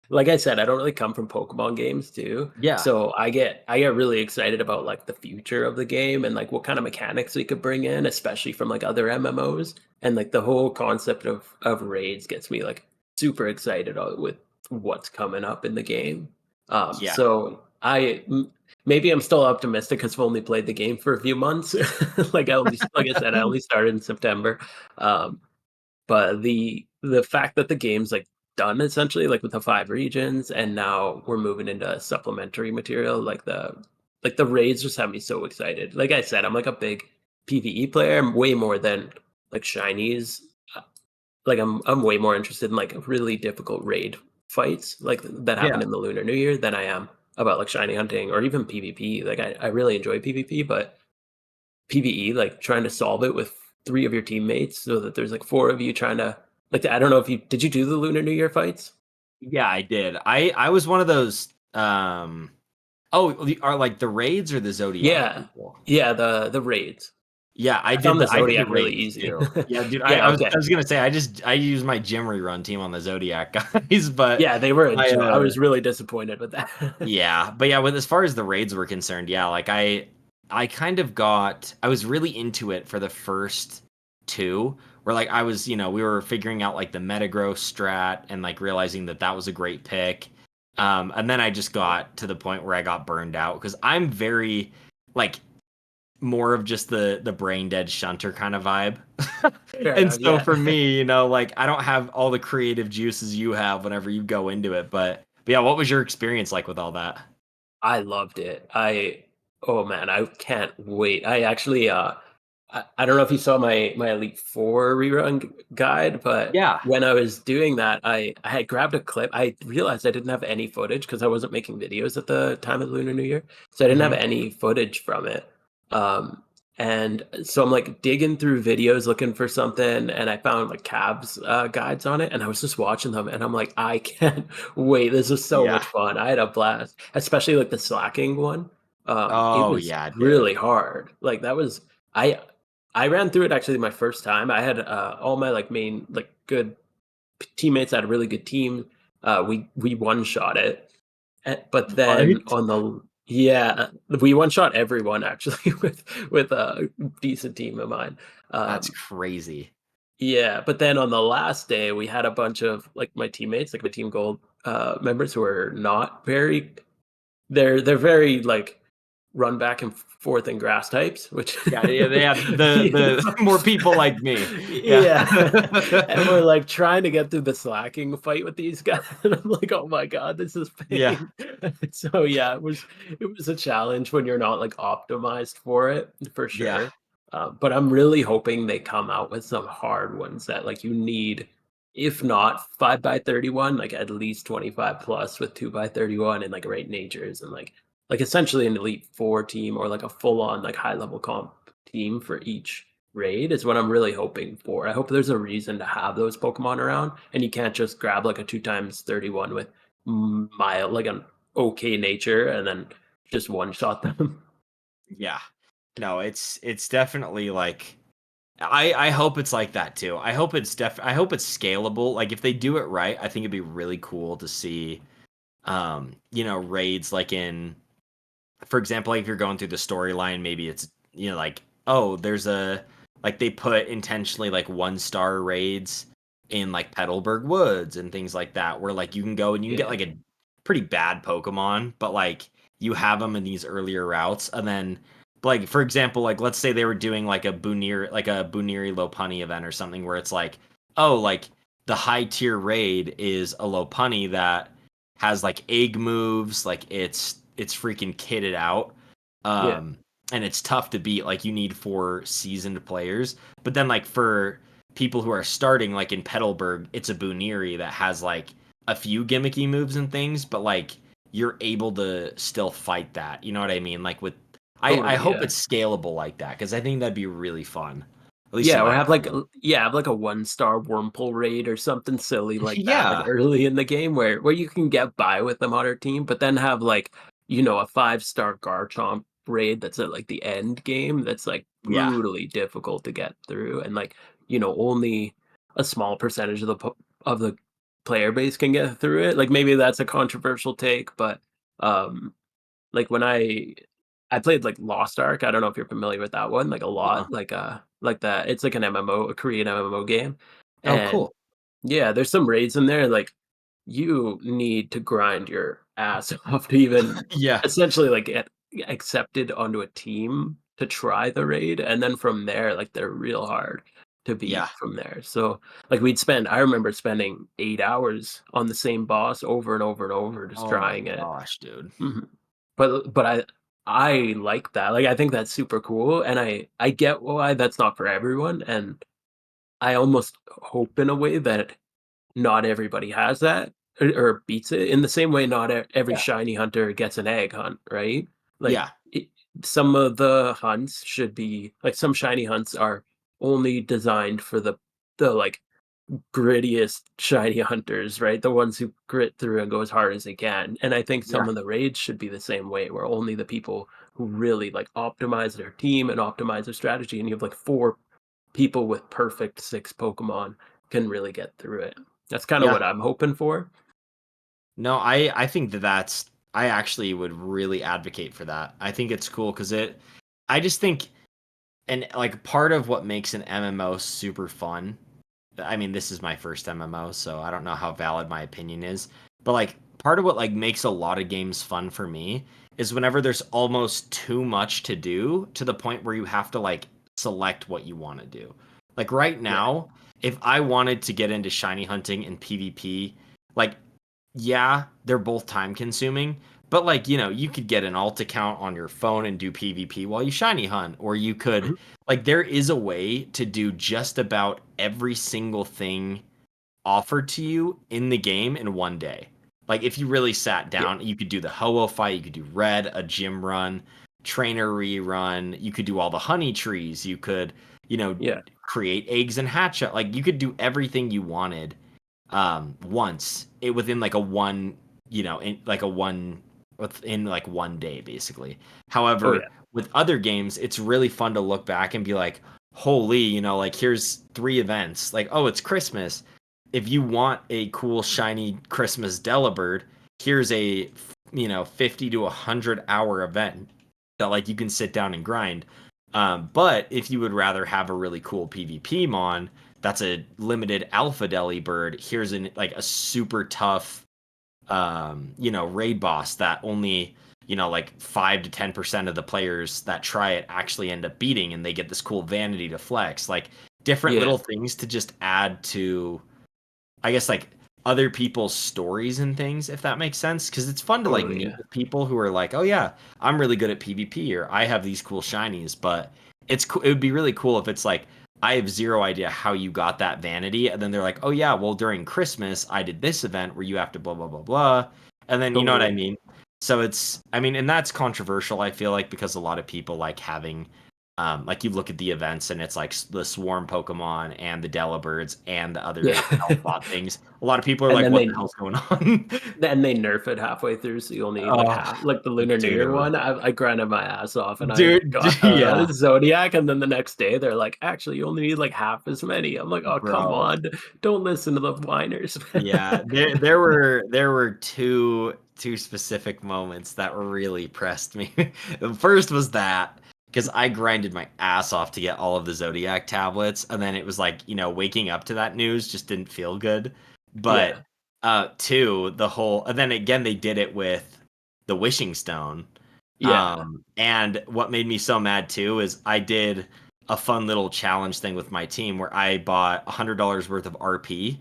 like I said, I don't really come from Pokemon games too. yeah. So I get really excited about like the future of the game and like what kind of mechanics we could bring in, especially from like other MMOs. And like the whole concept of raids gets me like super excited with what's coming up in the game. Yeah. So maybe I'm still optimistic because I've only played the game for a few months. Like I said, I only started in September. Um, but the fact that the game's, like, done essentially, like, with the 5 regions, and now we're moving into supplementary material, like, the raids just have me so excited. Like I said, I'm, like, a big PvE player, I'm way more than, like, shinies. Uh, like, I'm way more interested in, like, really difficult raid fights, like, that happen Yeah. in the Lunar New Year than I am about, like, shiny hunting or even PvP. Like, I really enjoy PvP, but PvE, like trying to solve it with 3 of your teammates so that there's like 4 of you trying to like I don't know if you do the Lunar New Year fights? Yeah, I did. I was one of those are like the raids or the Zodiac Yeah. people? Yeah, the raids. Yeah, I found the I did the Zodiac really raids easy. too. Yeah, dude, Yeah, okay. I was gonna say I use my gym rerun team on the Zodiac guys, but Yeah, they were a I joke. I was really disappointed with that. yeah, but yeah, with as far as the raids were concerned, yeah, like I kind of I was really into it for the first two, where like I was, we were figuring out like the metagross strat and like realizing that that was a great pick. And then I just got to the point where I got burned out because I'm very like more of just the brain dead shunter kind of vibe. Fair And enough, so yeah. for me, like I don't have all the creative juices you have whenever you go into it, but yeah, what was your experience like with all that? I loved it. Oh man, I can't wait. I actually I don't know if you saw my Elite Four rerun guide, but Yeah. when I was doing that, I had grabbed a clip. I realized I didn't have any footage because I wasn't making videos at the time of the Lunar New Year, so I didn't have Hmm. any footage from it. Um, and so I'm like digging through videos looking for something, and I found like Cabs guides on it, and I was just watching them, and I'm like, I can't wait. This is so Yeah. much fun. I had a blast, especially like the slacking one. It Oh was yeah, dude. really hard. Like that was I I ran through it actually my first time. I had all my like main like good teammates. I had a really good team. We one shot it, but then What? on the yeah we one shot everyone actually with a decent team of mine. That's Um, crazy. yeah, but then on the last day we had a bunch of like my teammates, like my team gold members who are not very they're very like run back and forth in grass types, which Yeah, yeah, they had you the know, more people like me. Yeah. yeah, and we're like trying to get through the slacking fight with these guys, and I'm like, oh my god, this is Yeah. pain. So yeah, it was a challenge when you're not like optimized for it for Yeah. sure. But I'm really hoping they come out with some hard ones that like you need, if not 5 by 31, like at least 25 plus with 2 by 31 and like right natures and like essentially an elite four team or like a full on like high level comp team for each raid is what I'm really hoping for. I hope there's a reason to have those Pokemon around, and you can't just grab like a 2 times 31 with mild, like an okay nature, and then just one shot them. Yeah. No, it's definitely like I hope it's like that too. I hope it's scalable. Like if they do it right, I think it'd be really cool to see raids like in, for example, like if you're going through the storyline, maybe it's like, oh, there's a, like they put intentionally like 1-star raids in like Petalburg Woods and things like that, where like you can go and you can get Yeah, like a pretty bad Pokemon, but like you have them in these earlier routes, and then like for example, like let's say they were doing like a Buniri Lopunny event or something where it's like, oh, like the high tier raid is a Lopunny that has like egg moves, like it's freaking kitted out. yeah, Um and it's tough to beat. Like you need 4 seasoned players. But then like for people who are starting, like in Petalburg, it's a Buniri that has like a few gimmicky moves and things, but like you're able to still fight that. You know what I mean? Like with I totally. hope Yeah. it's scalable like that, because I think that'd be really fun. At least in Yeah, or my have like opinion. have like a 1-star Wurmple raid or something silly like that, like Yeah. early in the game where you can get by with them on our team, but then have like, a 5-star Garchomp raid that's at like the end game that's like Yeah. brutally difficult to get through, and like, only a small percentage of of the player base can get through it. Like maybe that's a controversial take, but um like when I played like Lost Ark. I don't know if you're familiar with that one, like a Uh-uh. lot, like that. It's like an MMO, a Korean MMO game, Oh, and cool. yeah, there's some raids in there. Like you need to grind your ass off to even Yeah. essentially like get accepted onto a team to try the raid, and then from there, like they're real hard to beat Yeah. from there. So like I remember spending 8 hours on the same boss over and over and over, just Oh my trying it. gosh, dude. Mhm. But I like that, like, I think that's super cool, and I get why that's not for everyone, and I almost hope in a way that not everybody has that or beats it in the same way not every Yeah. shiny hunter gets an egg hunt, right? Like, Yeah. it some of the hunts should be like, some shiny hunts are only designed for like, grittiest shiny hunters, right? The ones who grit through and go as hard as they can. And I think Yeah. some of the raids should be the same way, where only the people who really like optimize their team and optimize their strategy, and you have like 4 people with perfect 6 Pokemon can really get through it. That's kind of Yeah. what I'm hoping for. No, I think that's, I actually would really advocate for that. I think it's cool because I just think, and like part of what makes an MMO super fun. I mean, this is my first MMO, so I don't know how valid my opinion is, but like part of what like makes a lot of games fun for me is whenever there's almost too much to do to the point where you have to like select what you want to do. Like right Yeah, now, if I wanted to get into shiny hunting and PvP, like yeah, they're both time consuming, but like, you could get an alt account on your phone and do PvP while you shiny hunt, or you could, mhm, like, there is a way to do just about every single thing offered to you in the game in one day. Like, if you really sat yeah, down, you could do the Ho-Oh fight, you could do red, a gym run, trainer rerun, you could do all the honey trees, you could, you know, yeah. create eggs and hatch out. Like, you could do everything you wanted once it within like a one in like a one within like one day basically. Oh However, yeah, with other games it's really fun to look back and be like, holy, like here's 3 events, like, oh, it's Christmas. If you want a cool shiny Christmas Delibird, here's a 50 to 100 hour event that like you can sit down and grind. But if you would rather have a really cool PvP mon that's a limited alpha deli bird, here's a super tough raid boss that only like 5 to 10% of the players that try it actually end up beating, and they get this cool vanity to flex, like different yeah, little things to just add to, I guess, like other people's stories and things, if that makes sense. Because it's fun to like totally, meet yeah, with people who are like, oh yeah, I'm really good at PvP, or I have these cool shinies. But it would be really cool if it's like, I have zero idea how you got that vanity, and then they're like, oh yeah, well during Christmas I did this event where you have to blah blah blah blah, and then you know what I totally. mean. So it's, I mean, and that's controversial, I feel like, because a lot of people like having Like you look at the events and it's like the swarm Pokemon and the Delibirds and the Yeah. other Bot things. A lot of people are And like, then "What the they hell's going on?" then they nerf it halfway through, so you only need like Oh, half. Like the Lunar New Year dude, one, I grinded my ass off, and I dude, got yeah, Zodiac, and then the next day they're like, actually, you only need like half as many. I'm like, oh come bro. on, don't listen to the whiners. Yeah, there were two specific moments that really pressed me. The first was that because I grinded my ass off to get all of the Zodiac tablets, and then it was like, waking up to that news just didn't feel good. But Yeah, two, the whole, and then again they did it with the Wishing Stone. yeah. And what made me so mad too is I did a fun little challenge thing with my team where I bought $100 worth of RP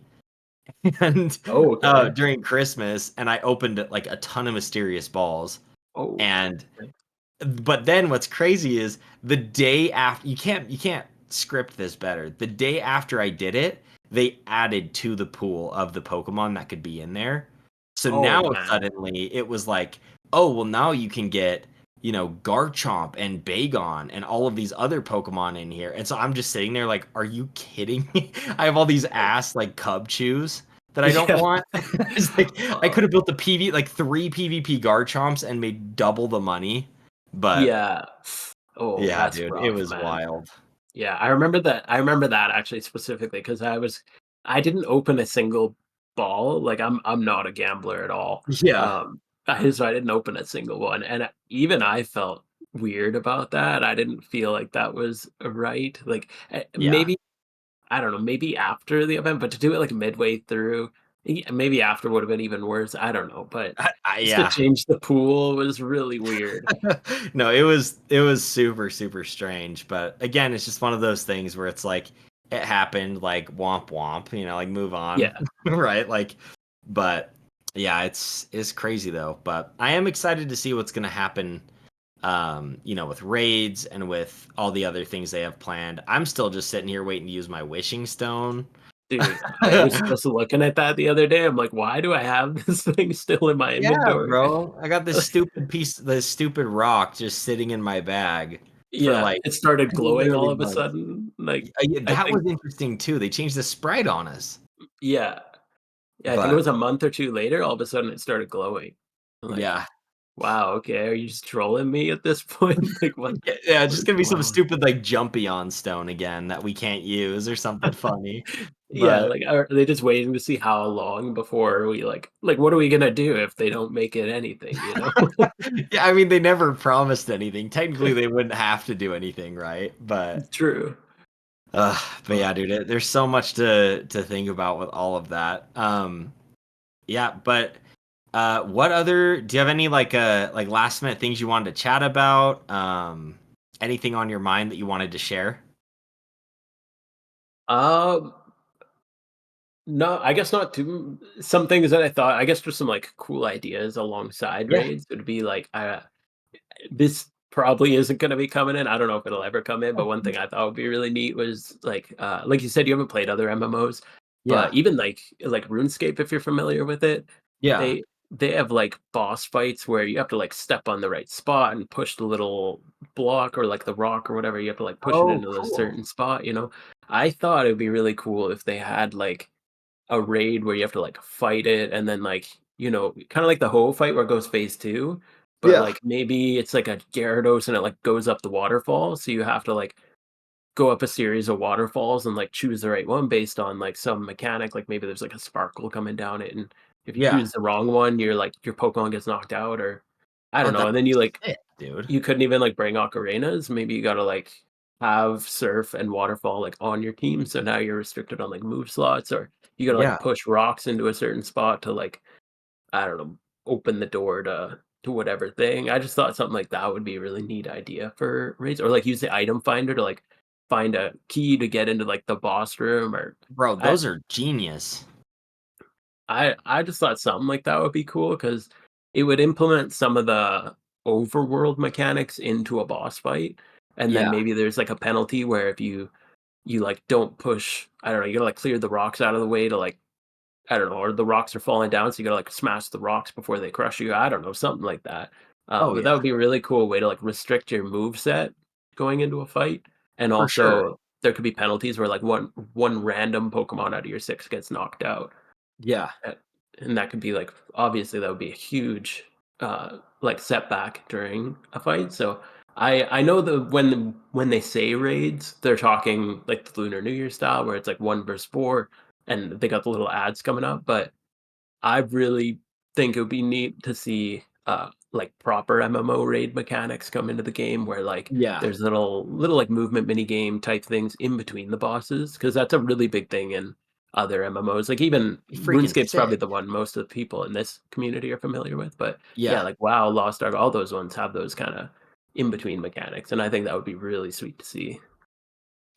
and Oh, okay. during Christmas, and I opened like a ton of mysterious balls. Oh, And okay. but then what's crazy is the day after you can't script this better. The day after I did it, they added to the pool of the Pokemon that could be in there. So Oh now man. suddenly it was like, oh well, now you can get Garchomp and Bagon and all of these other Pokemon in here. And so I'm just sitting there like, are you kidding me? I have all these ass like Cub Chews that I don't Yeah. want. It's like I Uh, could have built the like three PvP Garchomps and made double the money. But yeah. Oh, yeah, that's dude, it rough, was man. wild. Yeah, I remember that. I remember that actually specifically because I didn't open a single ball. Like I'm not a gambler at all. Yeah, So I didn't open a single one, and even I felt weird about that. I didn't feel like that was right. Like yeah, maybe I don't know, maybe after the event, but to do it like midway through, maybe after would have been even worse. I don't know, but just to yeah. change the pool was really weird. No, it was super super strange. But again, it's just one of those things where it's like it happened, like womp womp, like move on, Yeah, right? Like, but yeah, it's crazy though. But I am excited to see what's gonna happen. With raids and with all the other things they have planned. I'm still just sitting here waiting to use my wishing stone. dude, I was just looking at that the other day. I'm like, why do I have this thing still in my Yeah, inventory? bro. I got this stupid rock just sitting in my bag for Yeah, like it started glowing all literally of a months. sudden. Like, Yeah, I that was think, interesting too. They changed the sprite on us. yeah, yeah, I think it But was a month or two later. All of a sudden, it started glowing. I'm like, yeah. wow, okay, are you just trolling me at this point? Like, Yeah, it's what just is gonna be going some on? stupid like jumpy on stone again that we can't use or something funny. Yeah, But like, are they just waiting to see how long before we like, what are we gonna do if they don't make it anything, you know? yeah, I mean they never promised anything. Technically they wouldn't have to do anything, right? But True. but yeah, dude, there's so much to think about with all of that. Yeah, but what other do you have any like last minute things you wanted to chat about? Anything on your mind that you wanted to share? Um, no, I guess not too some things that I thought I guess just some, like, cool ideas alongside Yeah. raids would be, like, this probably isn't gonna be coming in, I don't know if it'll ever come in, but one thing I thought would be really neat was, like you said, you haven't played other MMOs, but Yeah. even, like RuneScape, if you're familiar with it, Yeah. they have, like, boss fights where you have to, like, step on the right spot and push the little block or, like, the rock or whatever, you have to, like, push it Oh, into a cool. certain spot, you know? I thought it'd be really cool if they had, like, a raid where you have to, like, fight it and then, like, kinda like the Ho fight where it goes phase 2, but, Yeah. like, maybe it's like a Gyarados and it, like, goes up the waterfall, so you have to, like, go up a series of waterfalls and, like, choose the right one based on, like, some mechanic, like, maybe there's, like, a sparkle coming down it, and if you Yeah. choose the wrong one, your Pokemon gets knocked out or I Oh, don't know, that's and then sick, dude. you couldn't even, like, bring ocarinas, maybe you gotta, like, have Surf and Waterfall, like, on your team, so now you're restricted on, like, move slots, or you gotta, Yeah. like, push rocks into a certain spot to, like, I don't know, open the door to whatever thing. I just thought something like that would be a really neat idea for raids, or, like, use the item finder to, like, find a key to get into, like, the boss room, or Bro, I those are genius. I just thought something like that would be cool because it would implement some of the overworld mechanics into a boss fight, and then Yeah. maybe there's, like, a penalty where if you, like, don't push I don't know, you gotta, like, clear the rocks out of the way to, like I don't know, or the rocks are falling down, so you gotta, like, smash the rocks before they crush you, I don't know, something like that. Oh, But that yeah. would be a really cool way to, like, restrict your move set, going into a fight, and For sure. also there could be penalties where like one random Pokemon out of your 6 gets knocked out. Yeah. Uh, and that could be like obviously that would be a huge like setback during a fight. So I know that when they say raids, they're talking like the Lunar New Year style where it's like 1 versus 4 and they got the little ads coming up, but I really think it would be neat to see, like, proper MMO raid mechanics come into the game where, like, Yeah. there's little, like, movement mini game type things in between the bosses because that's a really big thing in other MMOs. Like, even Freaking RuneScape's probably sick. the one most of the people in this community are familiar with, but, yeah, Yeah. like, WoW, Lost Ark, all those ones have those kinda in between mechanics, and I think that would be really sweet to see.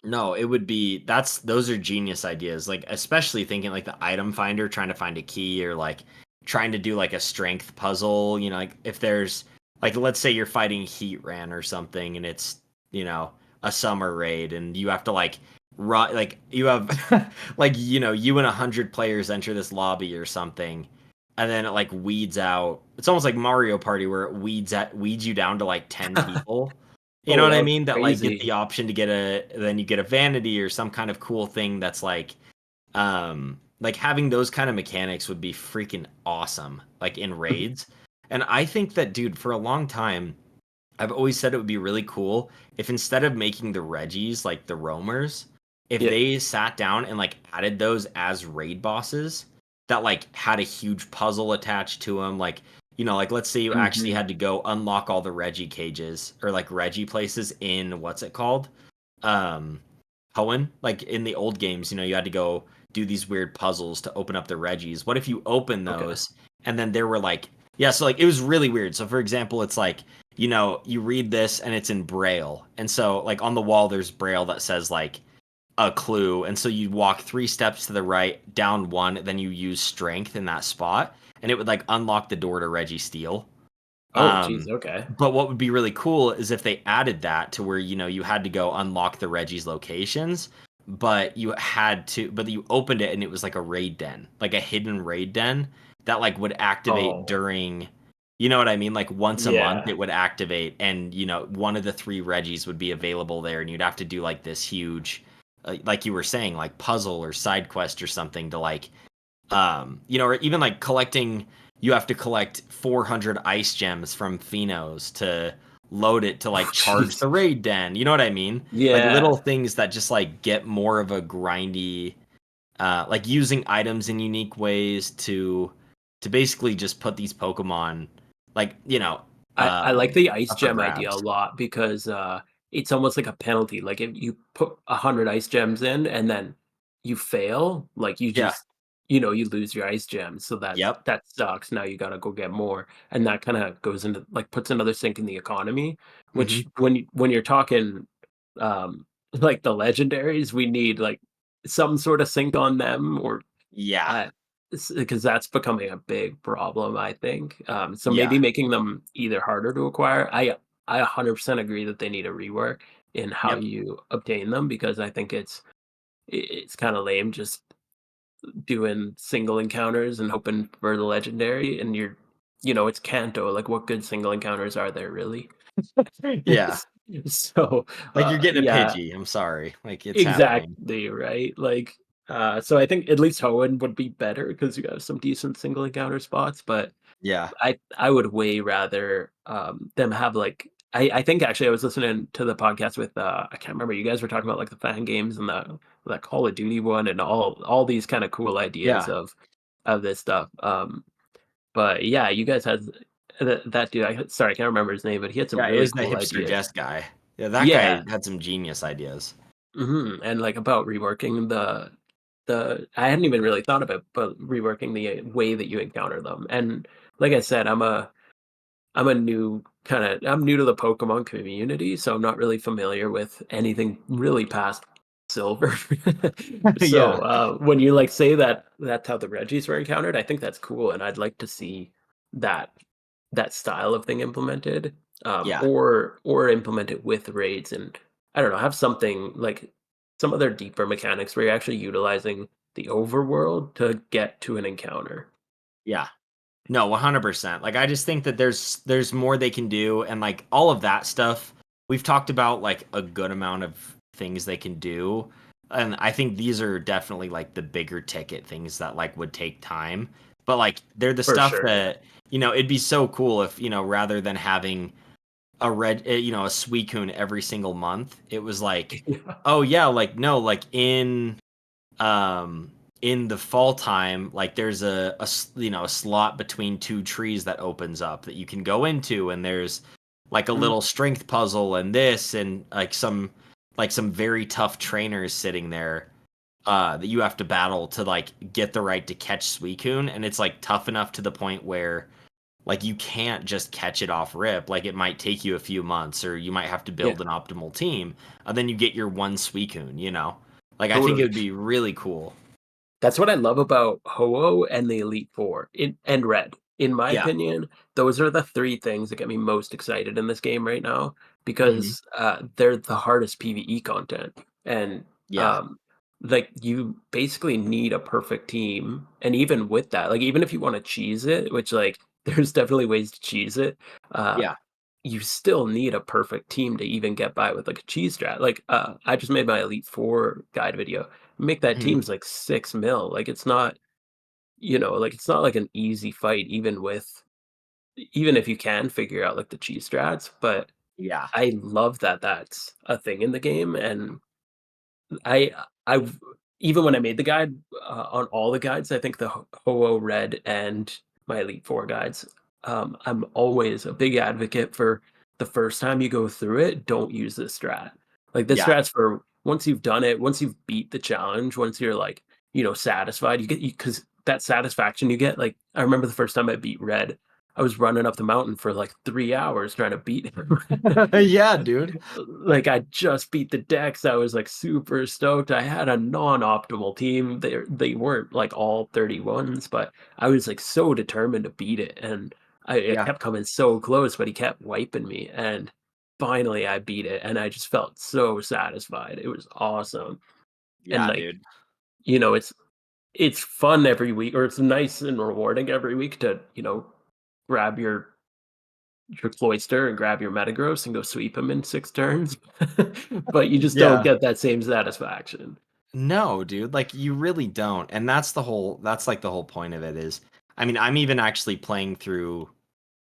No, it would be those are genius ideas. Like especially thinking like the item finder trying to find a key or like trying to do like a strength puzzle, like if there's like let's say you're fighting Heat Ran or something and it's, a summer raid and you have to like run like you have like you and 100 players enter this lobby or something and then it like weeds out. It's almost like Mario Party where it weeds you down to like 10 people. You know Oh, what that I would be mean? That like get crazy. the option to then you get a vanity or some kind of cool thing that's like having those kind of mechanics would be freaking awesome, like in raids. And I think that, dude, for a long time, I've always said it would be really cool if instead of making the Reggies like the roamers, if Yeah. they sat down and like added those as raid bosses that like had a huge puzzle attached to them, like like let's say you actually Mhm. had to go unlock all the Reggie cages or like Reggie places in what's it called? Um Hoenn, like in the old games, you had to go do these weird puzzles to open up the Reggies. What if you open Okay. those and then there were like yeah, so like it was really weird. So for example, it's like you read this and it's in Braille. And so, like, on the wall, there's Braille that says, like, a clue. And so you walk 3 steps to the right, down one, then you use strength in that spot. And it would, like, unlock the door to Reggie Steele. Oh, geez, Um, okay. but what would be really cool is if they added that to where, you had to go unlock the Reggie's locations, but you opened it and it was like a raid den, like a hidden raid den that like would activate Oh, during, you know what I mean? Like once a month yeah. it would activate and, one of the 3 Reggies would be available there and you'd have to do like this huge, like you were saying, like puzzle or side quest or something to like or even like collecting, you have to collect 400 ice gems from Phenos to load it to Oh, like charge jeez. the raid den. You know what I mean? Like little Yeah. things that just like get more of a grindy, like using items in unique ways to basically just put these Pokemon like, I like the ice up for gem idea a grabs. lot because, it's almost like a penalty, like, if you put 100 ice gems in and then you fail, like, you Yeah. just you lose your ice gems, so Yep. that sucks, now you gotta go get more, and that kinda goes into like, puts another sink in the economy, which Hmm. when you're talking, like, the legendaries, we need, like, some sort of sink on them or Yeah. I because that's becoming a big problem, I think. So Yeah. maybe making them either harder to acquire. I 100% agree that they need a rework in how Yep. you obtain them because I think it's kind of lame just doing single encounters and hoping for the legendary and it's Kanto. Like what good single encounters are there really? Yeah. So Like you're getting a yeah, Pidgey. I'm sorry. Like it's happening. exactly, right? Like, so I think at least Hoenn would be better because you have some decent single encounter spots, but Yeah. I would way rather, them have, like I think actually I was listening to the podcast with, I can't remember, you guys were talking about, like, the fan games and the Call of Duty one and all these kinda cool ideas Yeah. of this stuff, but yeah, you guys had that dude, sorry, I can't remember his name, but he had some Yeah, it really was the cool hipster ideas. Jess guy. Yeah, that guy Yeah. had some genius ideas. Mhm, and, like, about reworking the I hadn't even really thought about, but reworking the way that you encounter them, and like I said, I'm new to the Pokemon community, so I'm not really familiar with anything really past Silver. So, Yeah, when you, like, say that that's how the Reggies were encountered, I think that's cool, and I'd like to see that that style of thing implemented, yeah, or implement it with raids and, I don't know, have something like some other deeper mechanics where you're actually utilizing the overworld to get to an encounter. yeah. No, 100%. Like, I just think that there's more they can do, and, like, all of that stuff, we've talked about like a good amount of things they can do, and I think these are definitely like the bigger ticket things that like would take time. But like they're the For stuff sure. that it'd be so cool if rather than having a Suicune every single month, it was like, Yeah. oh yeah, like no, like um in the fall time, like there's a slot between two trees that opens up that you can go into, and there's like a Mhm. little strength puzzle and this and like some very tough trainers sitting there that you have to battle to like get the right to catch Suicune, and it's like tough enough to the point where like you can't just catch it off rip. Like it might take you a few months, or you might have to Yeah, build an optimal team, and then you get your one Suicune. Like I think it totally. would be really cool. That's what I love about Ho-Oh and the Elite Four and Red. In my Yeah. opinion, those are the three things that get me most excited in this game right now Hmm. because they're the hardest PvE content. And Yeah. um, like you basically need a perfect team. And even with that, like even if you want to cheese it, which like there's definitely ways to cheese it, uh, Yeah. you still need a perfect team to even get by with like a cheese strat. Like I just made my Elite Four guide video. Make that Mhm. team's like 6 mil. Like it's not, like it's not like an easy fight, even if you can figure out like the cheese strats. But Yeah. I love that that's a thing in the game, and I I've even when I made the guide, on all the guides, I think the Ho-Oh Red and my Elite Four guides, I'm always a big advocate for the first time you go through it, don't use this strat. Like this Yeah. strat's for once you've done it, once you've beat the challenge, once you're like, satisfied, because that satisfaction you get, like I remember the first time I beat Red, I was running up the mountain for like 3 hours trying to beat him. Yeah, dude. Like I just beat the Dex. I was like super stoked. I had a non-optimal team. They weren't like all 31s, but I was like so determined to beat it. And I Yeah. kept coming so close, but he kept wiping me. And finally I beat it. And I just felt so satisfied. It was awesome. And Yeah, like, dude. it's fun every week, or it's nice and rewarding every week to, grab your Cloyster and grab your Metagross and go sweep him in 6 turns, but you just don't Yeah. get that same satisfaction. No, dude, like you really don't. And that's like the whole point of it is, I mean, I'm even actually playing through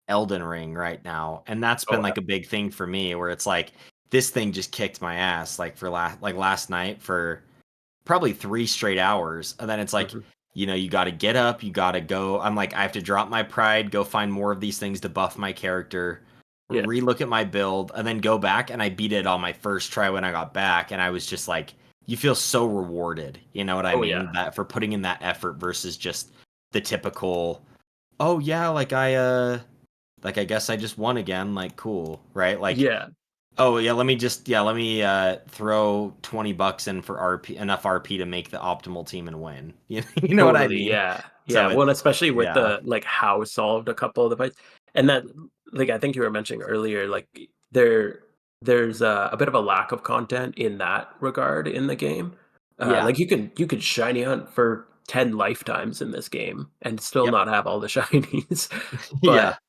Elden Ring right now, and that's been Oh, like a big thing for me where it's like this thing just kicked my ass like for last night for probably 3 straight hours. And then it's like, mhm, you got to get up, you got to go. I'm like, I have to drop my pride, go find more of these things to buff my character, yeah. relook at my build, and then go back. And I beat it on my first try when I got back. And I was just like, you feel so rewarded. You know what I Oh, yeah. mean? That for putting in that effort versus just the typical, oh, yeah, like I guess I just won again. Like, cool, right? Like, Yeah, oh yeah, let me throw $20 in for RP, enough RP to make the optimal team and win. You know what I totally, mean? yeah. Yeah, So well, and it's especially with yeah. the, like, how solved a couple of the fights, and that like, I think you were mentioning earlier, like, there's a bit of a lack of content in that regard in the game. Yeah. Like, you could shiny hunt for 10 lifetimes in this game and still Yep. not have all the shinies, Yeah. but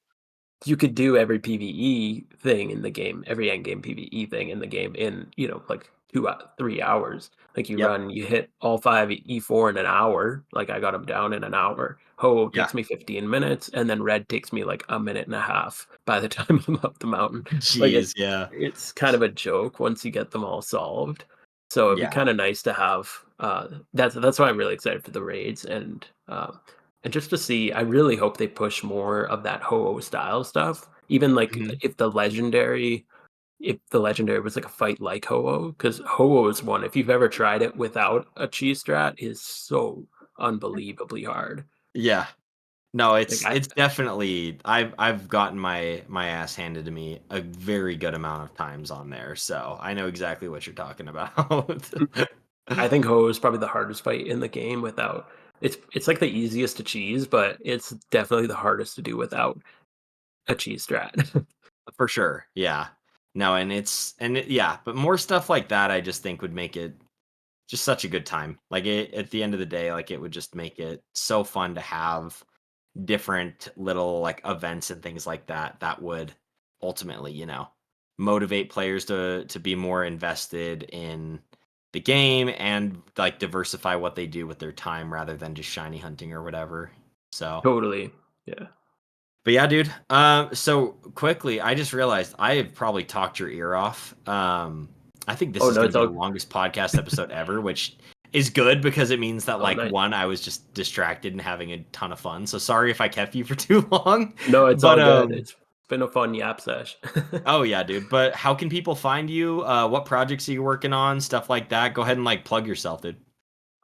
you could do every PvE thing in the game, every endgame PvE thing in the game in, like 3 hours. Like Yep. you hit all five E4 in an hour. Like I got them down in an hour. Ho Yeah. takes me 15 minutes, and then Red takes me like a minute and a half by the time I'm up the mountain. Like Jeez, yeah. it's kind of a joke once you get them all solved. So it'd be Yeah. kind of nice to have. That's why I'm really excited for the raids and just to see. I really hope they push more of that Ho-Oh style stuff. Even like Mhm. if the legendary was like a fight like Ho-Oh, because Ho-Oh is one. If you've ever tried it without a cheese strat, is so unbelievably hard. Yeah. No, Like it's definitely I've gotten my ass handed to me a very good amount of times on there, so I know exactly what you're talking about. I think Ho is probably the hardest fight in the game without. It's like the easiest to cheese, but it's definitely the hardest to do without a cheese strat. For sure. Yeah. No, yeah, but more stuff like that I just think would make it just such a good time. Like at the end of the day, like it would just make it so fun to have different little like events and things like that that would ultimately, motivate players to be more invested in the game and like diversify what they do with their time rather than just shiny hunting or whatever. So, Totally. Yeah. but yeah, dude. So quickly, I just realized I have probably talked your ear off. I think this Oh is no, going to it's be the all longest podcast episode ever, which is good because it means that oh like nice. one, I was just distracted and having a ton of fun. So sorry if I kept you for too long, No, it's but all good. It's been a fun yap sesh. oh yeah, dude. But how can people find you? What projects are you working on? Stuff like that. Go ahead and like plug yourself, dude.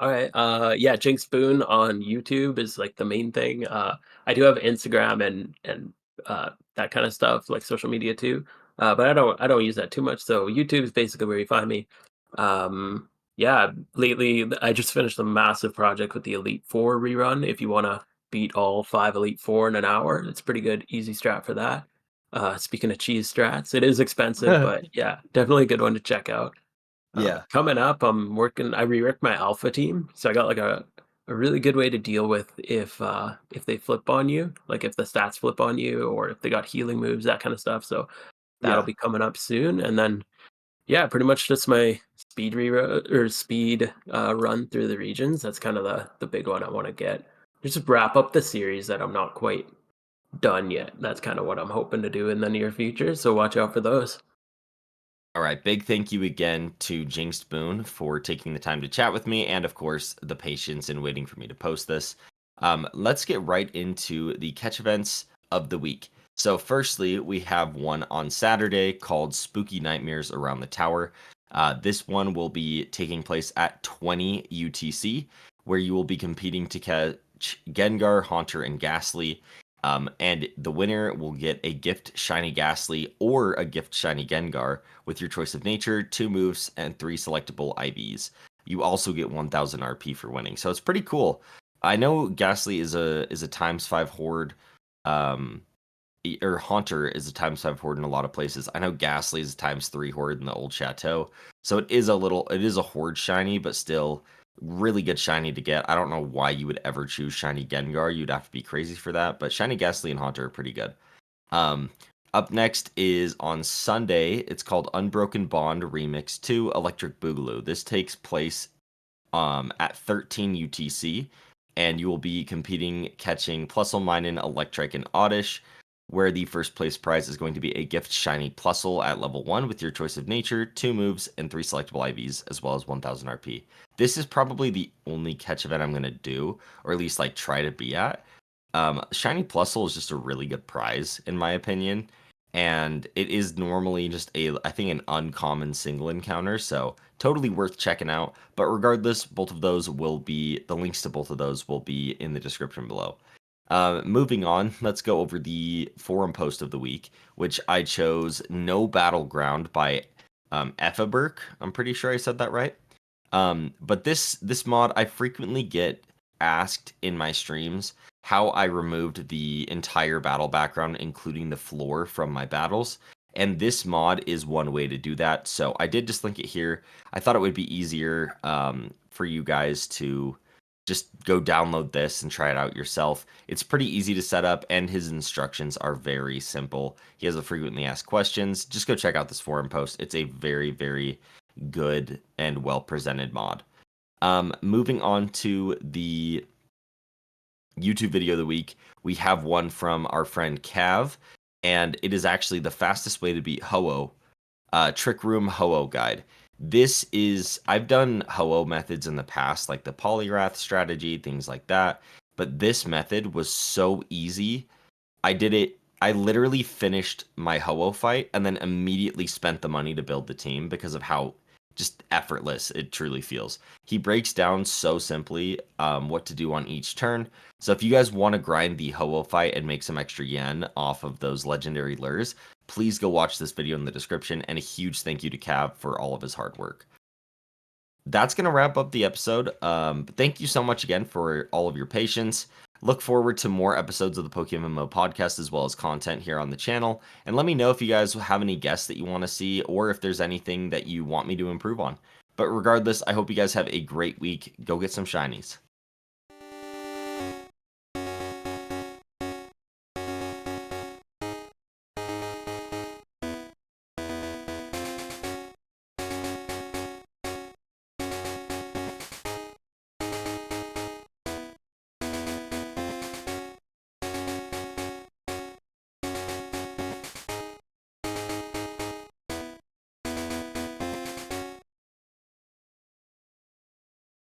All right. Yeah, JinxedBoon on YouTube is like the main thing. I do have Instagram and that kind of stuff, like social media too. But I don't use that too much. So YouTube is basically where you find me. Yeah, lately I just finished a massive project with the Elite Four rerun. If you want to beat all 5 Elite Four in an hour, it's pretty good, easy strat for that. Speaking of cheese strats, it is expensive, but yeah, definitely a good one to check out. Yeah. Coming up, I reworked my alpha team, so I got like a really good way to deal with if they flip on you, like if the stats flip on you or if they got healing moves, that kind of stuff. So that'll Yeah. be coming up soon. And then yeah, pretty much just my speed run through the regions. That's kind of the big one I want to get. Just wrap up the series that I'm not quite done yet. That's kind of what I'm hoping to do in the near future. So watch out for those. All right. Big thank you again to JinxedBoon for taking the time to chat with me and, of course, the patience in waiting for me to post this. Let's get right into the catch events of the week. So, firstly, we have one on Saturday called Spooky Nightmares Around the Tower. This one will be taking place at 20 UTC, where you will be competing to catch Gengar, Haunter, and Gastly. And the winner will get a gift shiny Gastly or a gift shiny Gengar with your choice of nature, 2 moves, and 3 selectable IVs. You also get 1000 RP for winning. So it's pretty cool. I know Gastly is a times 5 horde, um, or Haunter is a times 5 horde in a lot of places. I know Gastly is a times 3 horde in the old chateau. So it is a horde shiny, but still really good shiny to get. I don't know why you would ever choose shiny Gengar. You'd have to be crazy for that, but shiny Gastly and Haunter are pretty good. Um, Up next is on Sunday. It's called Unbroken Bond Remix 2 Electric Boogaloo. This takes place at 13 UTC, and you will be competing catching Plusle, Minun, Electric, and Oddish, where the first place prize is going to be a gift shiny Plusle at level 1 with your choice of nature, 2 moves, and 3 selectable IVs, as well as 1000 RP. This is probably the only catch event I'm going to do, or at least like try to be at. Shiny Plusle is just a really good prize, in my opinion, and it is normally just I think an uncommon single encounter, so totally worth checking out. But regardless, the links to both of those will be in the description below. Moving on, let's go over the forum post of the week, which I chose No Battleground by Effaberk. I'm pretty sure I said that right. But this mod, I frequently get asked in my streams how I removed the entire battle background, including the floor, from my battles. And this mod is one way to do that. So I did just link it here. I thought it would be easier for you guys to just go download this and try it out yourself. It's pretty easy to set up, and his instructions are very simple. He has a frequently asked questions. Just go check out this forum post. It's a very, very good and well presented mod. Moving on to the YouTube video of the week, we have one from our friend Cav, and it is actually the fastest way to beat Ho-Oh, Trick Room Ho-Oh guide. I've done Ho-Oh methods in the past, like the Polyrath strategy, things like that, but this method was so easy. I literally finished my Ho-Oh fight and then immediately spent the money to build the team because of how just effortless it truly feels. He breaks down so simply what to do on each turn. So if you guys want to grind the Ho-Oh fight and make some extra yen off of those legendary lures, please go watch this video in the description, and a huge thank you to Cav for all of his hard work. That's going to wrap up the episode. Thank you so much again for all of your patience. Look forward to more episodes of the PokeMMO podcast as well as content here on the channel. And let me know if you guys have any guests that you want to see or if there's anything that you want me to improve on. But regardless, I hope you guys have a great week. Go get some shinies.